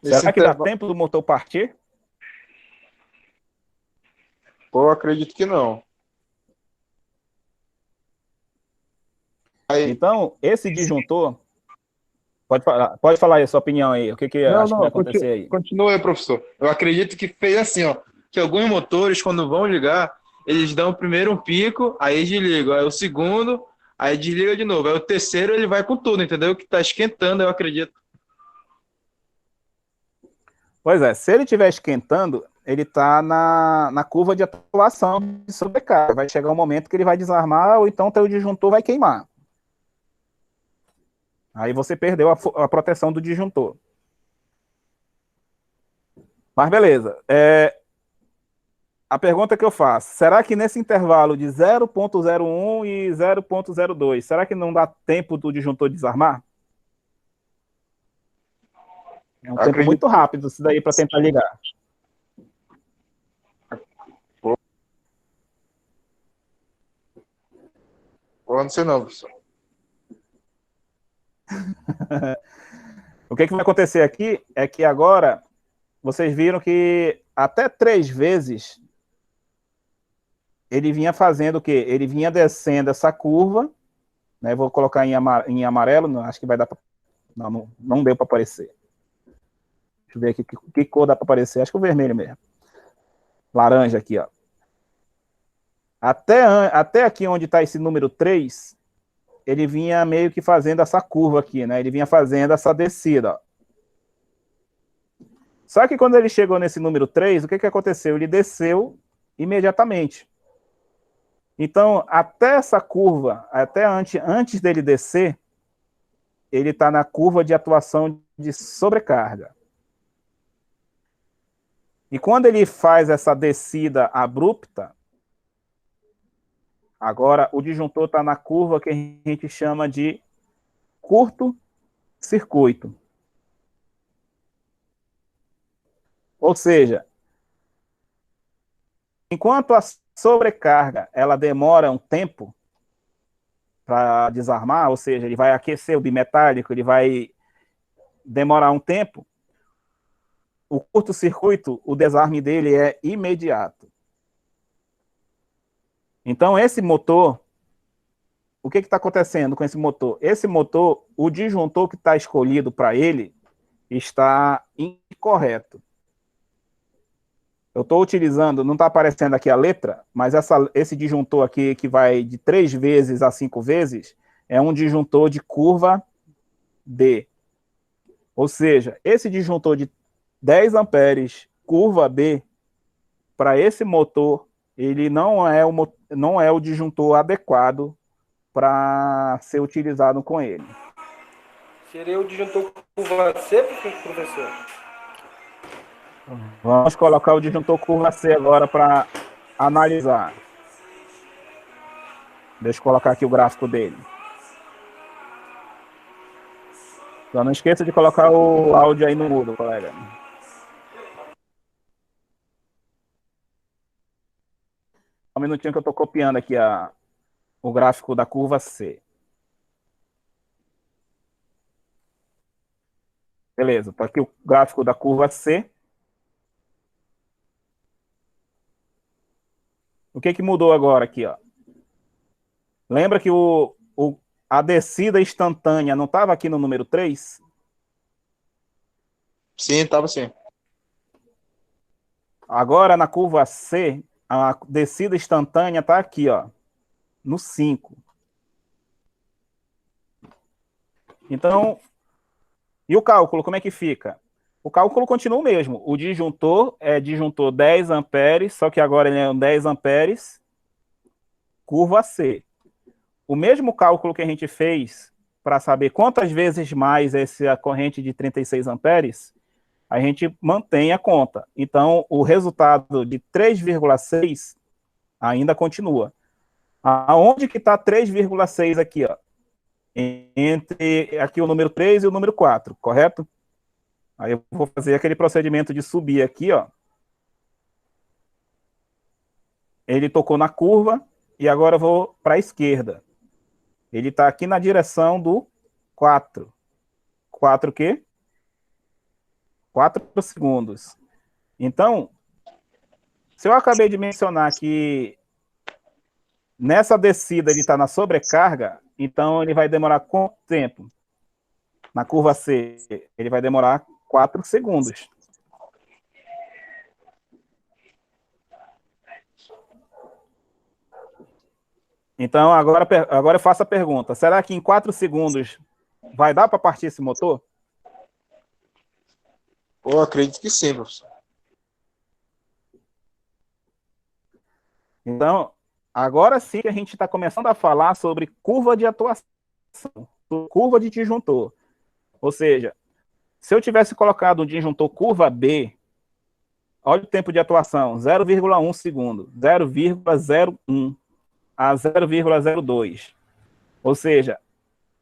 Será que dá tempo do motor partir? Pô, eu acredito que não. Aí... Então, esse disjuntor... Pode falar aí a sua opinião aí. O que Não, acha que vai não, acontecer aí? continua aí, professor. Eu acredito que fez assim, ó, que alguns motores, quando vão ligar, eles dão primeiro um pico, aí desligam, aí o segundo, aí desliga de novo, aí o terceiro ele vai com tudo, entendeu? Que tá esquentando, eu acredito. Pois é, se ele estiver esquentando, ele está na curva de atuação de sobrecarga. Vai chegar um momento que ele vai desarmar ou então o teu disjuntor vai queimar. Aí você perdeu a proteção do disjuntor. Mas beleza. A pergunta que eu faço, será que nesse intervalo de 0,01 e 0,02, será que não dá tempo do disjuntor desarmar? É um tempo muito rápido isso daí para tentar ligar. Pô, não sei não, professor. O que vai acontecer aqui é que agora vocês viram que até 3 vezes ele vinha fazendo o quê? Ele vinha descendo essa curva, né? Vou colocar em amarelo, não, acho que vai dar para... Não deu para aparecer. Deixa eu ver aqui que cor dá para aparecer. Acho que o vermelho mesmo. Laranja aqui, ó. Até aqui onde está esse número 3, ele vinha meio que fazendo essa curva aqui, né? Ele vinha fazendo essa descida, ó. Só que quando ele chegou nesse número 3, o que aconteceu? Ele desceu imediatamente. Então, até essa curva, até antes dele descer, ele está na curva de atuação de sobrecarga. E quando ele faz essa descida abrupta, agora o disjuntor está na curva que a gente chama de curto-circuito. Ou seja, enquanto a sobrecarga ela demora um tempo para desarmar, ou seja, ele vai aquecer o bimetálico, ele vai demorar um tempo, o curto-circuito, o desarme dele é imediato. Então, esse motor, o que está acontecendo com esse motor? Esse motor, o disjuntor que está escolhido para ele está incorreto. Eu estou utilizando, não está aparecendo aqui a letra, mas esse disjuntor aqui, que vai de 3 vezes a 5 vezes, é um disjuntor de curva D. Ou seja, esse disjuntor de 10 amperes, curva B, para esse motor, ele não é o disjuntor adequado para ser utilizado com ele. Seria o disjuntor curva C, professor? Vamos colocar o disjuntor curva C agora para analisar. Deixa eu colocar aqui o gráfico dele. Só não esqueça de colocar o áudio aí no mudo, colega. Um minutinho que eu estou copiando aqui o gráfico da curva C. Beleza, está aqui o gráfico da curva C. O que mudou agora aqui, ó? Lembra que a descida instantânea não estava aqui no número 3? Sim, estava sim. Agora, na curva C, a descida instantânea está aqui, ó, no 5. Então, e o cálculo, como é que fica? O cálculo continua o mesmo. O disjuntor é disjuntor 10 amperes, só que agora ele é um 10 amperes, curva C. O mesmo cálculo que a gente fez para saber quantas vezes mais essa corrente de 36 amperes, a gente mantém a conta. Então, o resultado de 3,6 ainda continua. Aonde que está 3,6 aqui, ó? Entre aqui o número 3 e o número 4, correto? Aí eu vou fazer aquele procedimento de subir aqui, ó. Ele tocou na curva e agora eu vou para a esquerda. Ele está aqui na direção do 4. 4 o quê? 4 segundos. Então, se eu acabei de mencionar que nessa descida ele está na sobrecarga, então ele vai demorar quanto tempo? Na curva C, ele vai demorar 4 segundos. Então, agora eu faço a pergunta. Será que em 4 segundos vai dar para partir esse motor? Eu acredito que sim, professor. Então, agora sim que a gente está começando a falar sobre curva de atuação, curva de disjuntor. Ou seja, se eu tivesse colocado um disjuntor curva B, olha o tempo de atuação, 0,1 segundo, 0,01 a 0,02. Ou seja,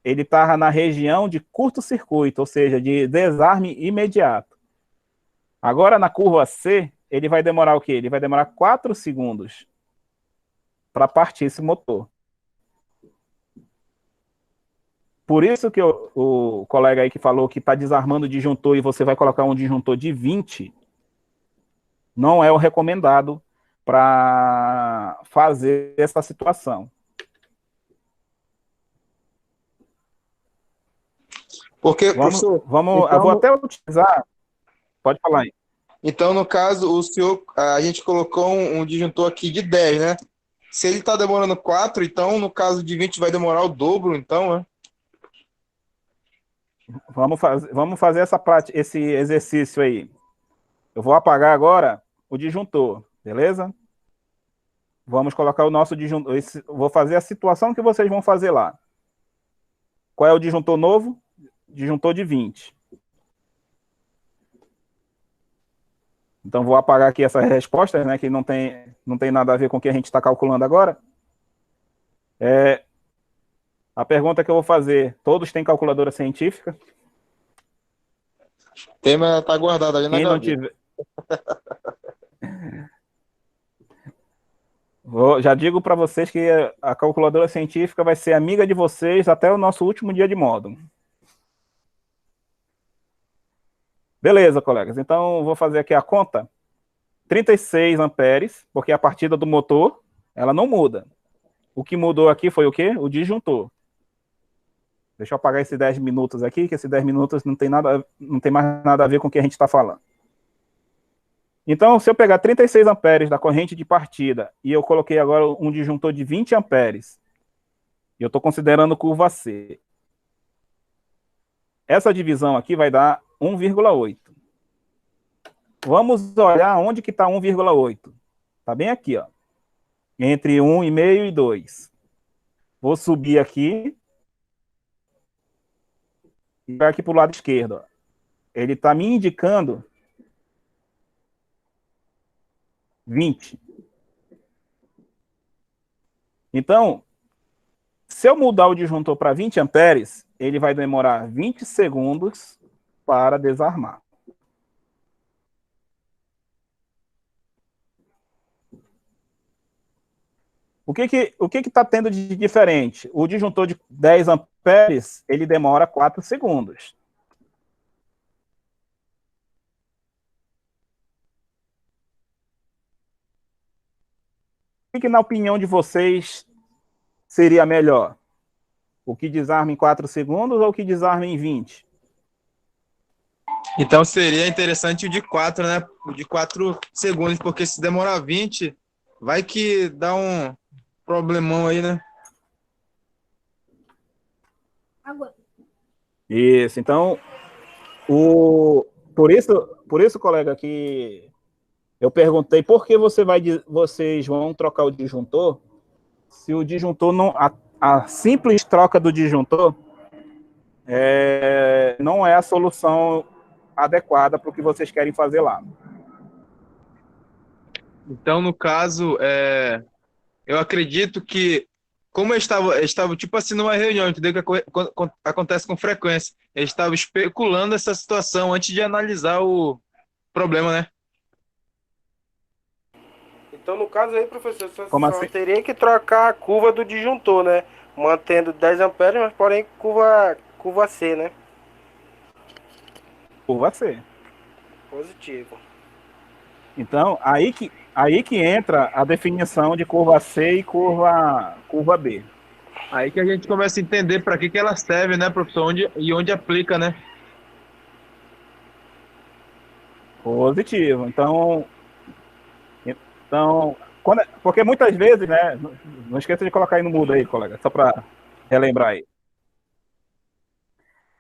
ele estava na região de curto-circuito, ou seja, de desarme imediato. Agora, na curva C, ele vai demorar o quê? Ele vai demorar 4 segundos para partir esse motor. Por isso que o colega aí que falou que está desarmando o disjuntor e você vai colocar um disjuntor de 20, não é o recomendado para fazer essa situação. Porque, professor, então, eu vou até utilizar. Pode falar aí. Então, no caso, a gente colocou um disjuntor aqui de 10, né? Se ele está demorando 4, então, no caso de 20, vai demorar o dobro, então, né? Vamos fazer esse exercício aí. Eu vou apagar agora o disjuntor, beleza? Vamos colocar o nosso disjuntor. Vou fazer a situação que vocês vão fazer lá. Qual é o disjuntor novo? Disjuntor de 20. Então, vou apagar aqui essas respostas, né, que não tem nada a ver com o que a gente está calculando agora. A pergunta que eu vou fazer, todos têm calculadora científica? O tema está guardado ali na Quem não gaveta. tiver... Já digo para vocês que a calculadora científica vai ser amiga de vocês até o nosso último dia de módulo. Beleza, colegas. Então, vou fazer aqui a conta. 36 amperes, porque a partida do motor, ela não muda. O que mudou aqui foi o quê? O disjuntor. Deixa eu apagar esses 10 minutos aqui, que esses 10 minutos não tem mais nada a ver com o que a gente está falando. Então, se eu pegar 36 amperes da corrente de partida e eu coloquei agora um disjuntor de 20 amperes, e eu estou considerando curva C, essa divisão aqui vai dar 1,8. Vamos olhar onde que está 1,8. Tá bem aqui, ó. Entre 1,5 e 2. Vou subir aqui e vai aqui para o lado esquerdo, ó. Ele está me indicando 20. Então, se eu mudar o disjuntor para 20 amperes, ele vai demorar 20 segundos para desarmar. O que está tendo de diferente? O disjuntor de 10 amperes, ele demora 4 segundos. O que, na opinião de vocês, seria melhor? O que desarma em 4 segundos ou o que desarma em 20? Então seria interessante o de 4, né? O de 4 segundos, porque se demorar 20, vai que dá um problemão aí, né? Isso, então, por isso, colega, que eu perguntei por que vocês vão trocar o disjuntor, se o disjuntor não... A simples troca do disjuntor não é a solução adequada para o que vocês querem fazer lá. Então, no caso, eu acredito que, como eu estava tipo assim numa reunião, entendeu? Que acontece com frequência. Eu estava especulando essa situação antes de analisar o problema, né? Então, no caso aí, professor, Como só assim? teria que trocar a curva do disjuntor, né? Mantendo 10 amperes, mas porém curva C, né? Curva C. Positivo. Então, aí que entra a definição de curva C e curva B. Aí que a gente começa a entender para que ela serve, né, professor? Onde aplica, né? Positivo. Então porque muitas vezes, né? Não esqueça de colocar aí no mudo aí, colega, só para relembrar aí.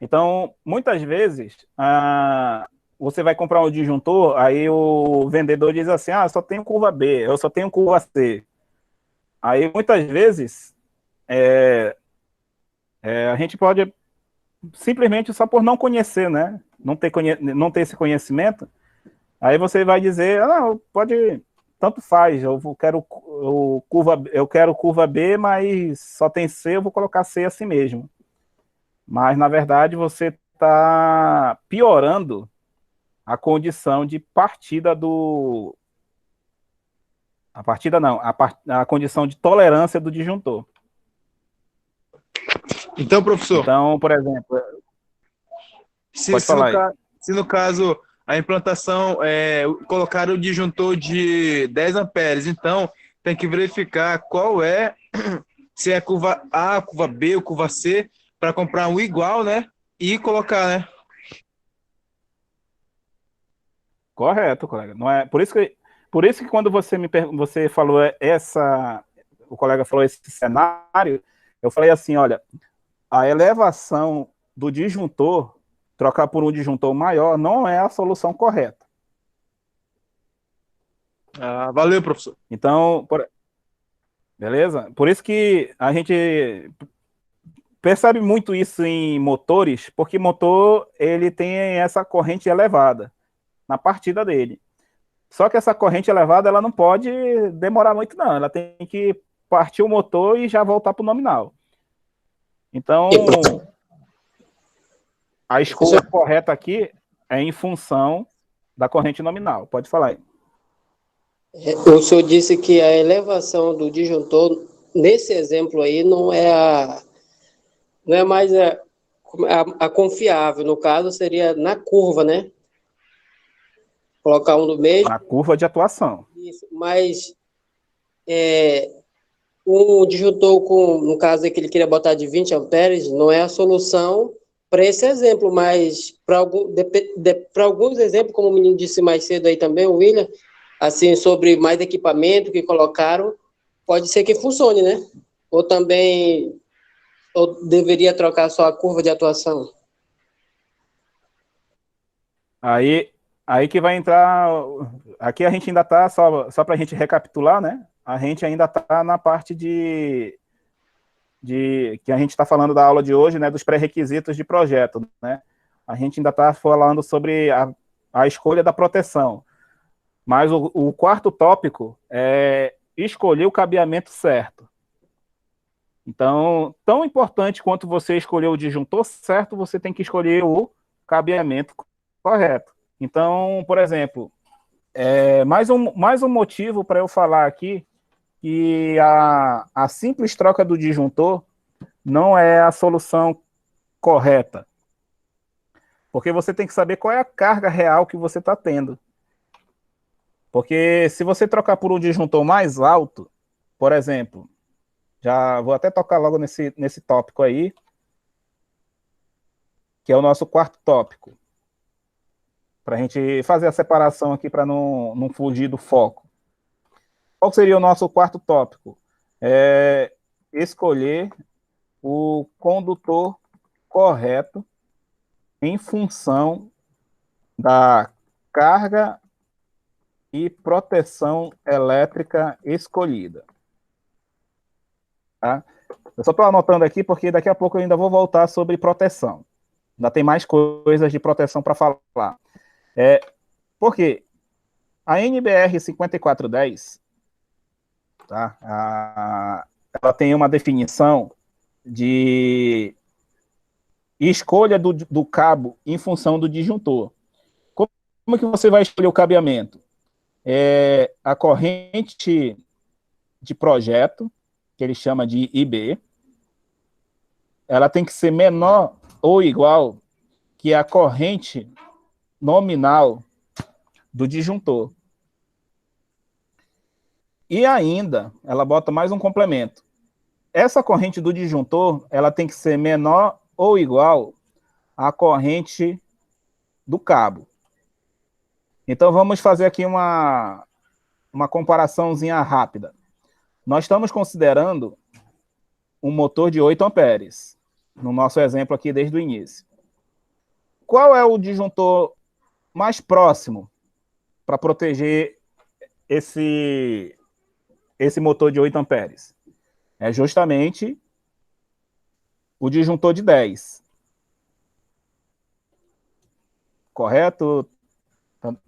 Então, muitas vezes, você vai comprar um disjuntor, aí o vendedor diz assim, só tenho curva B, eu só tenho curva C. Aí, muitas vezes, a gente pode, simplesmente só por não conhecer, né? Não ter esse conhecimento, aí você vai dizer, não, pode, tanto faz, eu quero curva B, mas só tem C, eu vou colocar C assim mesmo. Mas, na verdade, você está piorando a condição de partida do... A partida não, a condição de tolerância do disjuntor. Então, professor, Então, por exemplo... Pode se falar aí. se no caso a implantação colocar o disjuntor de 10 amperes, então tem que verificar qual se é curva A, curva B ou curva C, para comprar um igual, né? E colocar, né? Correto, colega. Não é, por isso que quando você falou o colega falou esse cenário, eu falei assim, olha, a elevação do disjuntor, trocar por um disjuntor maior, não é a solução correta. Valeu, professor. Então, beleza? Por isso que a gente percebe muito isso em motores, porque motor, ele tem essa corrente elevada na partida dele. Só que essa corrente elevada, ela não pode demorar muito, não. Ela tem que partir o motor e já voltar para o nominal. Então, a escolha correta aqui é em função da corrente nominal. Pode falar aí. O senhor disse que a elevação do disjuntor, nesse exemplo aí, não é mais a confiável. No caso, seria na curva, né? Colocar um do meio. Na curva de atuação. Isso, mas um disjuntor no caso que ele queria botar de 20 amperes, não é a solução para esse exemplo, mas para alguns exemplos, como o menino disse mais cedo aí também, o William, assim, sobre mais equipamento que colocaram, pode ser que funcione, né? Ou também, ou deveria trocar só a curva de atuação? Aí que vai entrar aqui a gente ainda está, só para a gente recapitular, né? A gente ainda está na parte de que a gente está falando da aula de hoje, né? Dos pré-requisitos de projeto, né? A gente ainda está falando sobre a escolha da proteção. Mas o quarto tópico é escolher o cabeamento certo. Então, tão importante quanto você escolher o disjuntor certo, você tem que escolher o cabeamento correto. Então, por exemplo, mais um motivo para eu falar aqui que a simples troca do disjuntor não é a solução correta. Porque você tem que saber qual é a carga real que você está tendo. Porque se você trocar por um disjuntor mais alto, por exemplo, já vou até tocar logo nesse tópico aí, que é o nosso quarto tópico, para a gente fazer a separação aqui para não fugir do foco. Qual seria o nosso quarto tópico? Escolher o condutor correto em função da carga e proteção elétrica escolhida. Tá? Eu só estou anotando aqui porque daqui a pouco eu ainda vou voltar sobre proteção. Ainda tem mais coisas de proteção para falar. Porque a NBR 5410, tá? Ela tem uma definição de escolha do cabo em função do disjuntor. Como que você vai escolher o cabeamento? A corrente de projeto, que ele chama de IB, ela tem que ser menor ou igual que a corrente nominal do disjuntor. E ainda, ela bota mais um complemento. Essa corrente do disjuntor, ela tem que ser menor ou igual à corrente do cabo. Então, vamos fazer aqui uma comparaçãozinha rápida. Nós estamos considerando um motor de 8 amperes, no nosso exemplo aqui desde o início. Qual é o disjuntor mais próximo para proteger esse motor de 8 amperes? É justamente o disjuntor de 10. Correto?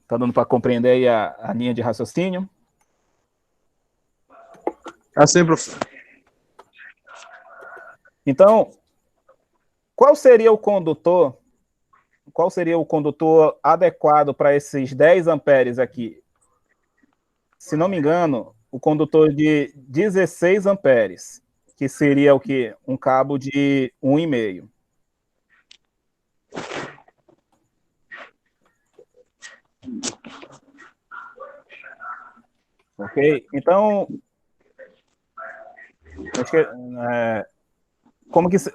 Tá dando para compreender aí a linha de raciocínio? Assim, professor. Então, qual seria o condutor adequado para esses 10 amperes aqui? Se não me engano, o condutor de 16 amperes, que seria o quê? Um cabo de 1,5. Ok? Então,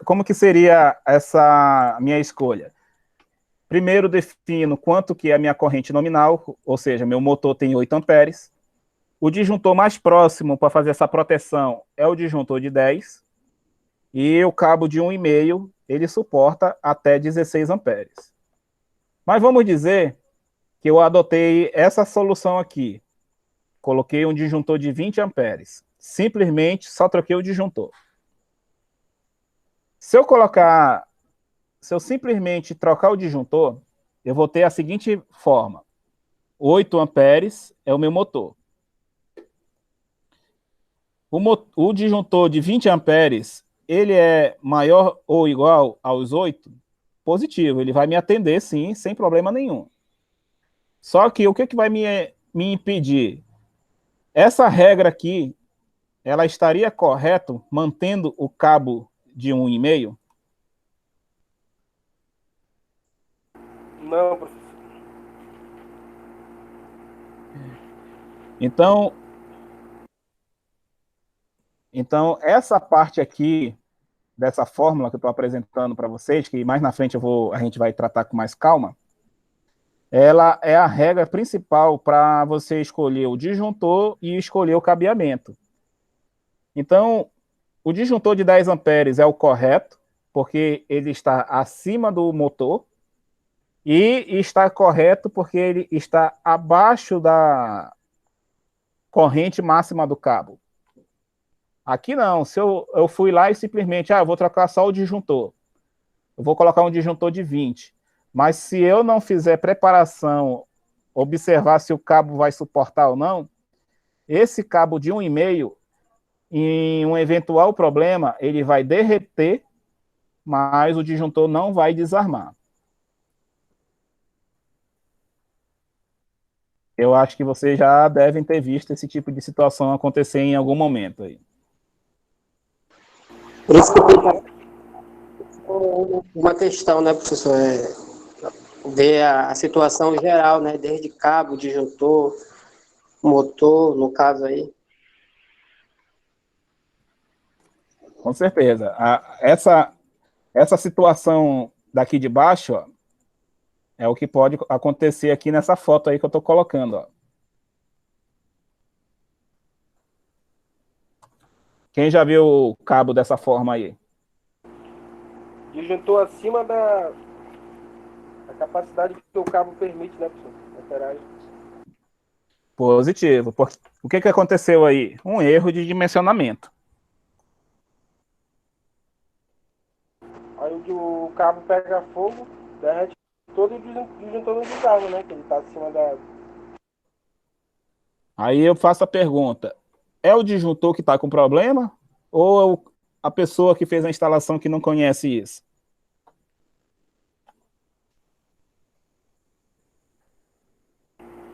como que seria essa minha escolha? Primeiro, defino quanto que é a minha corrente nominal, ou seja, meu motor tem 8 amperes. O disjuntor mais próximo para fazer essa proteção é o disjuntor de 10. E o cabo de 1,5, ele suporta até 16 amperes. Mas vamos dizer que eu adotei essa solução aqui. Coloquei um disjuntor de 20 amperes. Simplesmente só troquei o disjuntor. Se eu simplesmente trocar o disjuntor, eu vou ter a seguinte forma. 8 amperes é o meu motor. O disjuntor de 20 amperes, ele é maior ou igual aos 8? Positivo, ele vai me atender sim, sem problema nenhum. Só que o que vai me impedir? Essa regra aqui, ela estaria correta mantendo o cabo de 1,5? Não, professor. Então, essa parte aqui, dessa fórmula que eu estou apresentando para vocês, que mais na frente a gente vai tratar com mais calma, ela é a regra principal para você escolher o disjuntor e escolher o cabeamento. Então, o disjuntor de 10 amperes é o correto, porque ele está acima do motor. E está correto porque ele está abaixo da corrente máxima do cabo. Aqui não, se eu fui lá e simplesmente, eu vou trocar só o disjuntor. Eu vou colocar um disjuntor de 20. Mas se eu não fizer preparação, observar se o cabo vai suportar ou não, esse cabo de 1,5, em um eventual problema, ele vai derreter, mas o disjuntor não vai desarmar. Eu acho que vocês já devem ter visto esse tipo de situação acontecer em algum momento aí. Por isso que eu tenho uma questão, né, professor? Ver a situação geral, né? Desde cabo, disjuntor, motor, no caso aí. Com certeza. Essa situação daqui de baixo, ó, é o que pode acontecer aqui nessa foto aí que eu estou colocando. Ó. Quem já viu o cabo dessa forma aí? Disjuntor acima da capacidade que o cabo permite, né, professor? Laterais. Positivo. O que aconteceu aí? Um erro de dimensionamento. Aí o cabo pega fogo, derrete todo e o disjuntor não desarma, né? Que ele tá acima da... Aí eu faço a pergunta: é o disjuntor que está com problema? Ou é a pessoa que fez a instalação que não conhece isso?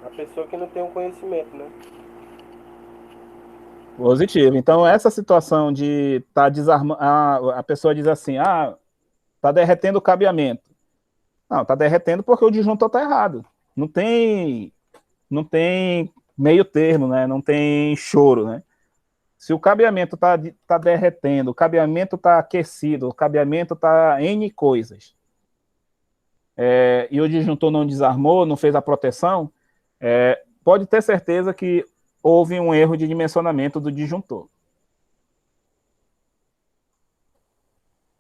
A pessoa que não tem um conhecimento, né? Positivo. Então, essa situação de estar desarmando, a pessoa diz assim, está derretendo o cabeamento. Não, está derretendo porque o disjuntor está errado. Não tem meio termo, né? Não tem choro, né? Se o cabeamento tá derretendo, o cabeamento está aquecido, o cabeamento está N coisas, e o disjuntor não desarmou, não fez a proteção, pode ter certeza que houve um erro de dimensionamento do disjuntor.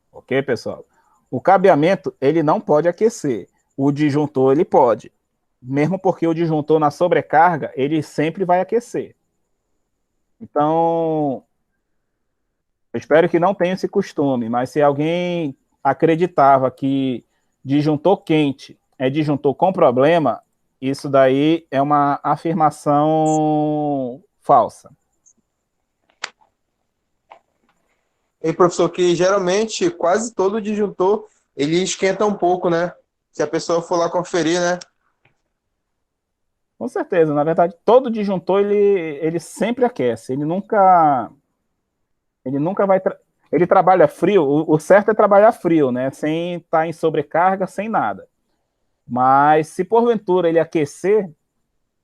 Ok, pessoal? O cabeamento, ele não pode aquecer. O disjuntor, ele pode. Mesmo porque o disjuntor, na sobrecarga, ele sempre vai aquecer. Então, eu espero que não tenha esse costume, mas se alguém acreditava que disjuntor quente é disjuntor com problema, isso daí é uma afirmação falsa. E professor, que geralmente quase todo disjuntor ele esquenta um pouco, né? Se a pessoa for lá conferir, né? Com certeza, na verdade, todo disjuntor ele sempre aquece, ele nunca vai. Ele trabalha frio, o certo é trabalhar frio, né? Sem estar em sobrecarga, sem nada. Mas se porventura ele aquecer,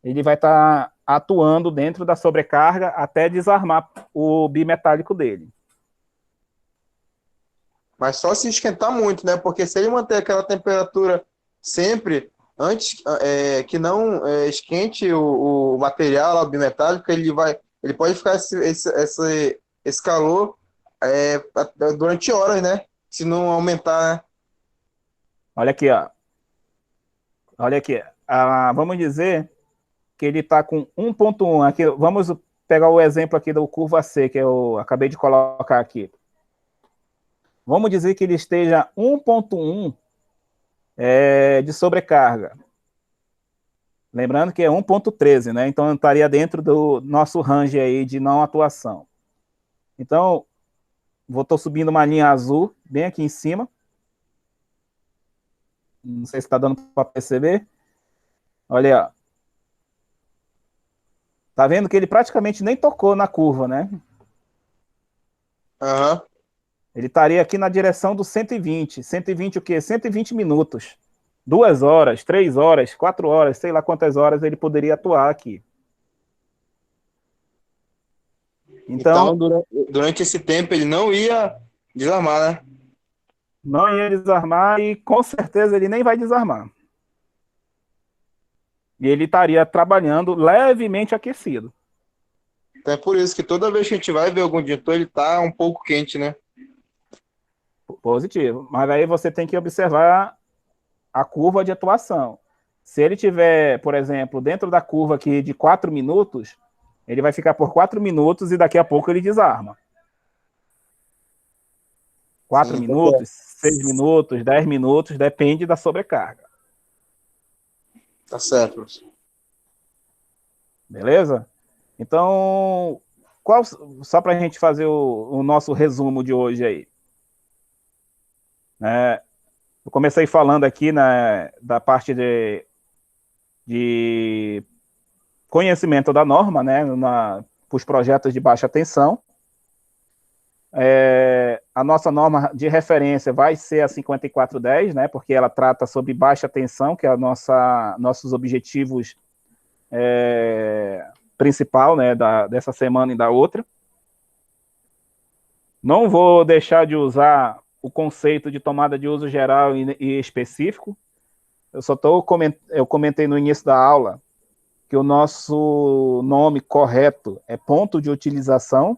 ele vai estar atuando dentro da sobrecarga até desarmar o bimetálico dele. Mas só se esquentar muito, né? Porque se ele manter aquela temperatura sempre, antes que não esquente o material, o bimetálico, ele pode ficar esse calor durante horas, né? Se não aumentar, né? Olha aqui, ó. Olha aqui. Vamos dizer que ele está com 1.1. Aqui, vamos pegar o exemplo aqui do curva C, que eu acabei de colocar aqui. Vamos dizer que ele esteja 1.1 de sobrecarga. Lembrando que é 1.13, né? Então estaria dentro do nosso range aí de não atuação. Então, estou subindo uma linha azul bem aqui em cima. Não sei se está dando para perceber. Olha aí, ó. Tá vendo que ele praticamente nem tocou na curva, né? Aham. Ele estaria aqui na direção do 120. 120 o quê? 120 minutos. 2 horas, 3 horas, 4 horas, sei lá quantas horas ele poderia atuar aqui. Então, durante esse tempo ele não ia desarmar, né? Não ia desarmar e com certeza ele nem vai desarmar. E ele estaria trabalhando levemente aquecido. Então é por isso que toda vez que a gente vai ver algum disjuntor, ele tá um pouco quente, né? Positivo. Mas aí você tem que observar a curva de atuação. Se ele tiver, por exemplo, dentro da curva aqui de 4 minutos, ele vai ficar por 4 minutos e daqui a pouco ele desarma. 4 minutos, 6 minutos, 10 minutos, depende da sobrecarga. Tá certo, professor. Beleza? Então, só para a gente fazer o nosso resumo de hoje aí. Eu comecei falando aqui da parte de conhecimento da norma, né, para os projetos de baixa tensão. A nossa norma de referência vai ser a 5410, né, porque ela trata sobre baixa tensão, que é nossos objetivos principal, né, dessa semana e da outra. Não vou deixar de usar o conceito de tomada de uso geral e específico. Eu comentei no início da aula que o nosso nome correto é ponto de utilização,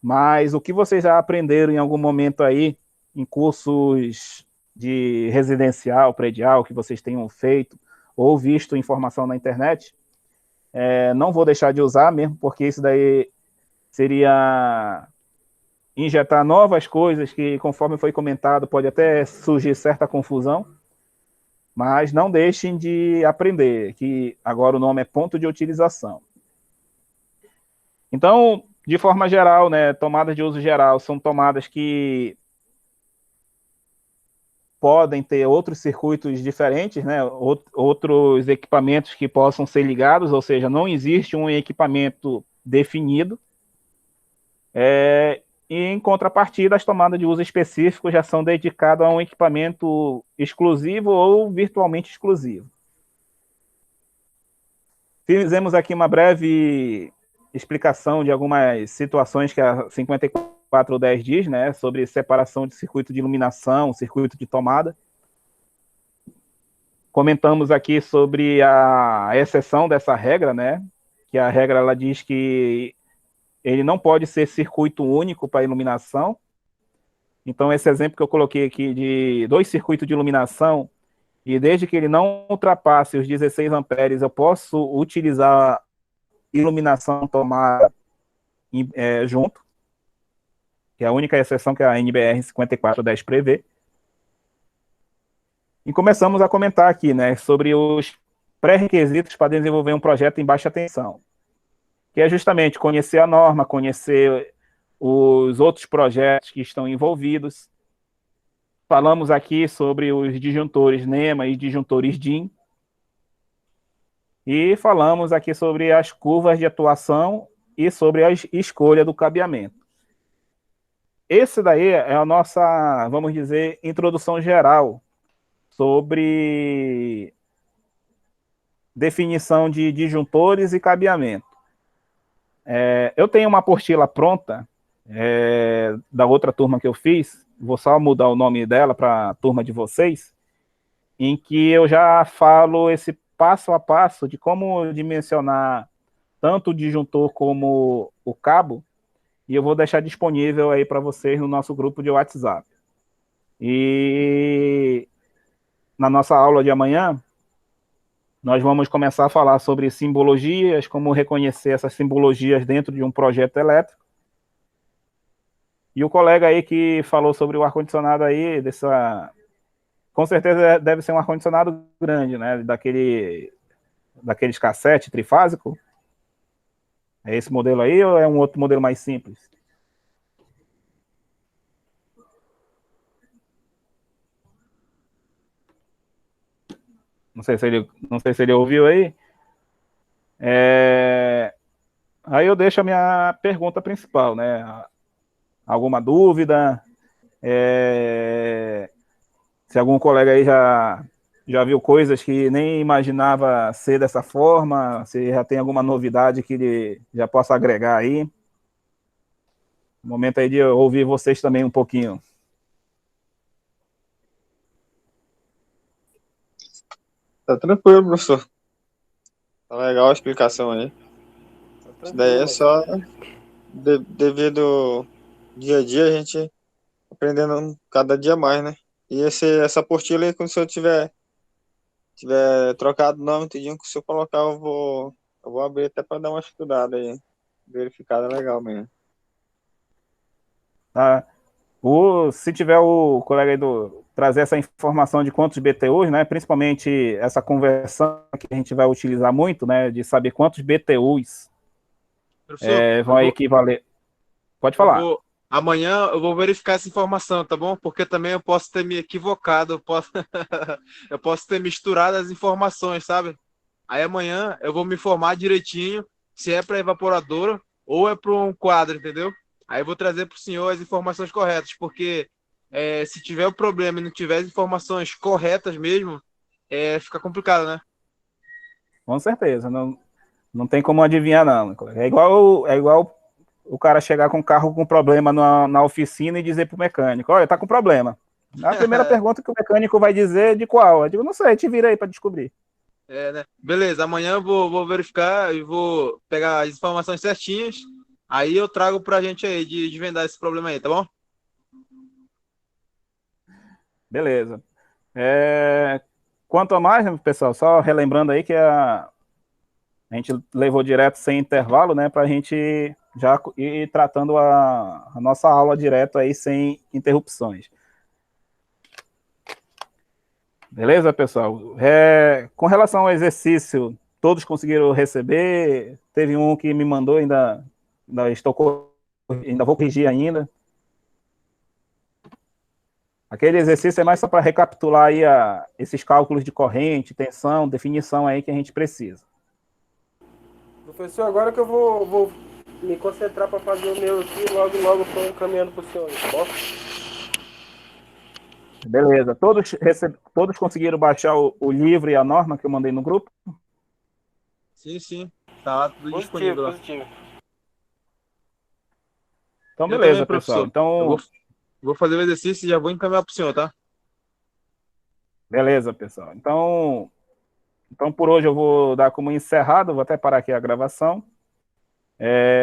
mas o que vocês já aprenderam em algum momento aí, em cursos de residencial, predial, que vocês tenham feito, ou visto informação na internet, não vou deixar de usar mesmo, porque isso daí seria injetar novas coisas que, conforme foi comentado, pode até surgir certa confusão, mas não deixem de aprender, que agora o nome é ponto de utilização. Então, de forma geral, né, tomadas de uso geral são tomadas que podem ter outros circuitos diferentes, né, outros equipamentos que possam ser ligados, ou seja, não existe um equipamento definido. E, em contrapartida, as tomadas de uso específico já são dedicadas a um equipamento exclusivo ou virtualmente exclusivo. Fizemos aqui uma breve explicação de algumas situações que a 5410 diz, né, sobre separação de circuito de iluminação, circuito de tomada. Comentamos aqui sobre a exceção dessa regra, né, que a regra ela diz que ele não pode ser circuito único para iluminação. Então, esse exemplo que eu coloquei aqui de 2 circuitos de iluminação, e desde que ele não ultrapasse os 16 amperes, eu posso utilizar iluminação tomada junto, que é a única exceção que a NBR 5410 prevê. E começamos a comentar aqui, né, sobre os pré-requisitos para desenvolver um projeto em baixa tensão, que é justamente conhecer a norma, conhecer os outros projetos que estão envolvidos. Falamos aqui sobre os disjuntores NEMA e disjuntores DIN. E falamos aqui sobre as curvas de atuação e sobre a escolha do cabeamento. Esse daí é a nossa, vamos dizer, introdução geral sobre definição de disjuntores e cabeamento. Eu tenho uma apostila pronta da outra turma que eu fiz, vou só mudar o nome dela para a turma de vocês, em que eu já falo esse passo a passo de como dimensionar tanto o disjuntor como o cabo, e eu vou deixar disponível aí para vocês no nosso grupo de WhatsApp. E na nossa aula de amanhã, nós vamos começar a falar sobre simbologias, como reconhecer essas simbologias dentro de um projeto elétrico. E o colega aí que falou sobre o ar-condicionado aí, com certeza deve ser um ar-condicionado grande, né? Daqueles cassete trifásico. É esse modelo aí ou é um outro modelo mais simples? Não sei se ele ouviu aí. Aí eu deixo a minha pergunta principal, né? Alguma dúvida? Se algum colega aí já viu coisas que nem imaginava ser dessa forma, se já tem alguma novidade que ele já possa agregar aí. Momento aí de eu ouvir vocês também um pouquinho. Tá tranquilo, professor. Tá legal a explicação aí. Isso daí é só devido ao dia a dia a gente aprendendo cada dia mais, né? E essa apostila aí, quando o senhor tiver tiver trocado o nome, tudinho que se eu colocar, eu vou abrir até para dar uma estudada aí. Verificada legal mesmo. Tá? Se tiver o colega aí trazer essa informação de quantos BTUs, né, principalmente essa conversão que a gente vai utilizar muito, né, de saber quantos BTUs Professor, vão equivaler. Pode falar. amanhã eu vou verificar essa informação, tá bom? Porque também eu posso ter me equivocado, eu posso, eu posso ter misturado as informações, sabe? Aí amanhã eu vou me informar direitinho se é para evaporadora ou é para um quadro, entendeu? Aí eu vou trazer para o senhor as informações corretas, porque se tiver o problema e não tiver as informações corretas mesmo, fica complicado, né? Com certeza. Não tem como adivinhar, não. É igual o cara chegar com o carro com problema na oficina e dizer pro mecânico, olha, tá com problema. A primeira pergunta que o mecânico vai dizer é de qual? Eu digo, não sei, te vira aí para descobrir. Né? Beleza, amanhã eu vou verificar e vou pegar as informações certinhas. Aí eu trago pra gente aí de vendar esse problema aí, tá bom? Beleza. Quanto a mais, né, pessoal, só relembrando aí que a gente levou direto sem intervalo, né, para a gente já ir tratando a nossa aula direto aí sem interrupções. Beleza, pessoal? Com relação ao exercício, todos conseguiram receber? Teve um que me mandou, ainda vou corrigir ainda. Aquele exercício é mais só para recapitular aí esses cálculos de corrente, tensão, definição aí que a gente precisa. Professor, agora que eu vou me concentrar para fazer o meu aqui, logo estou encaminhando para o senhor, tá bom? Beleza. Todos conseguiram baixar o livro e a norma que eu mandei no grupo? Sim. Tá tudo disponível lá. Positivo. Então, Eu beleza, também, pessoal. professor. Então, Vou fazer o exercício e já vou encaminhar pro senhor, tá? beleza, pessoal. Então, por hoje eu vou dar como encerrado, vou até parar aqui a gravação.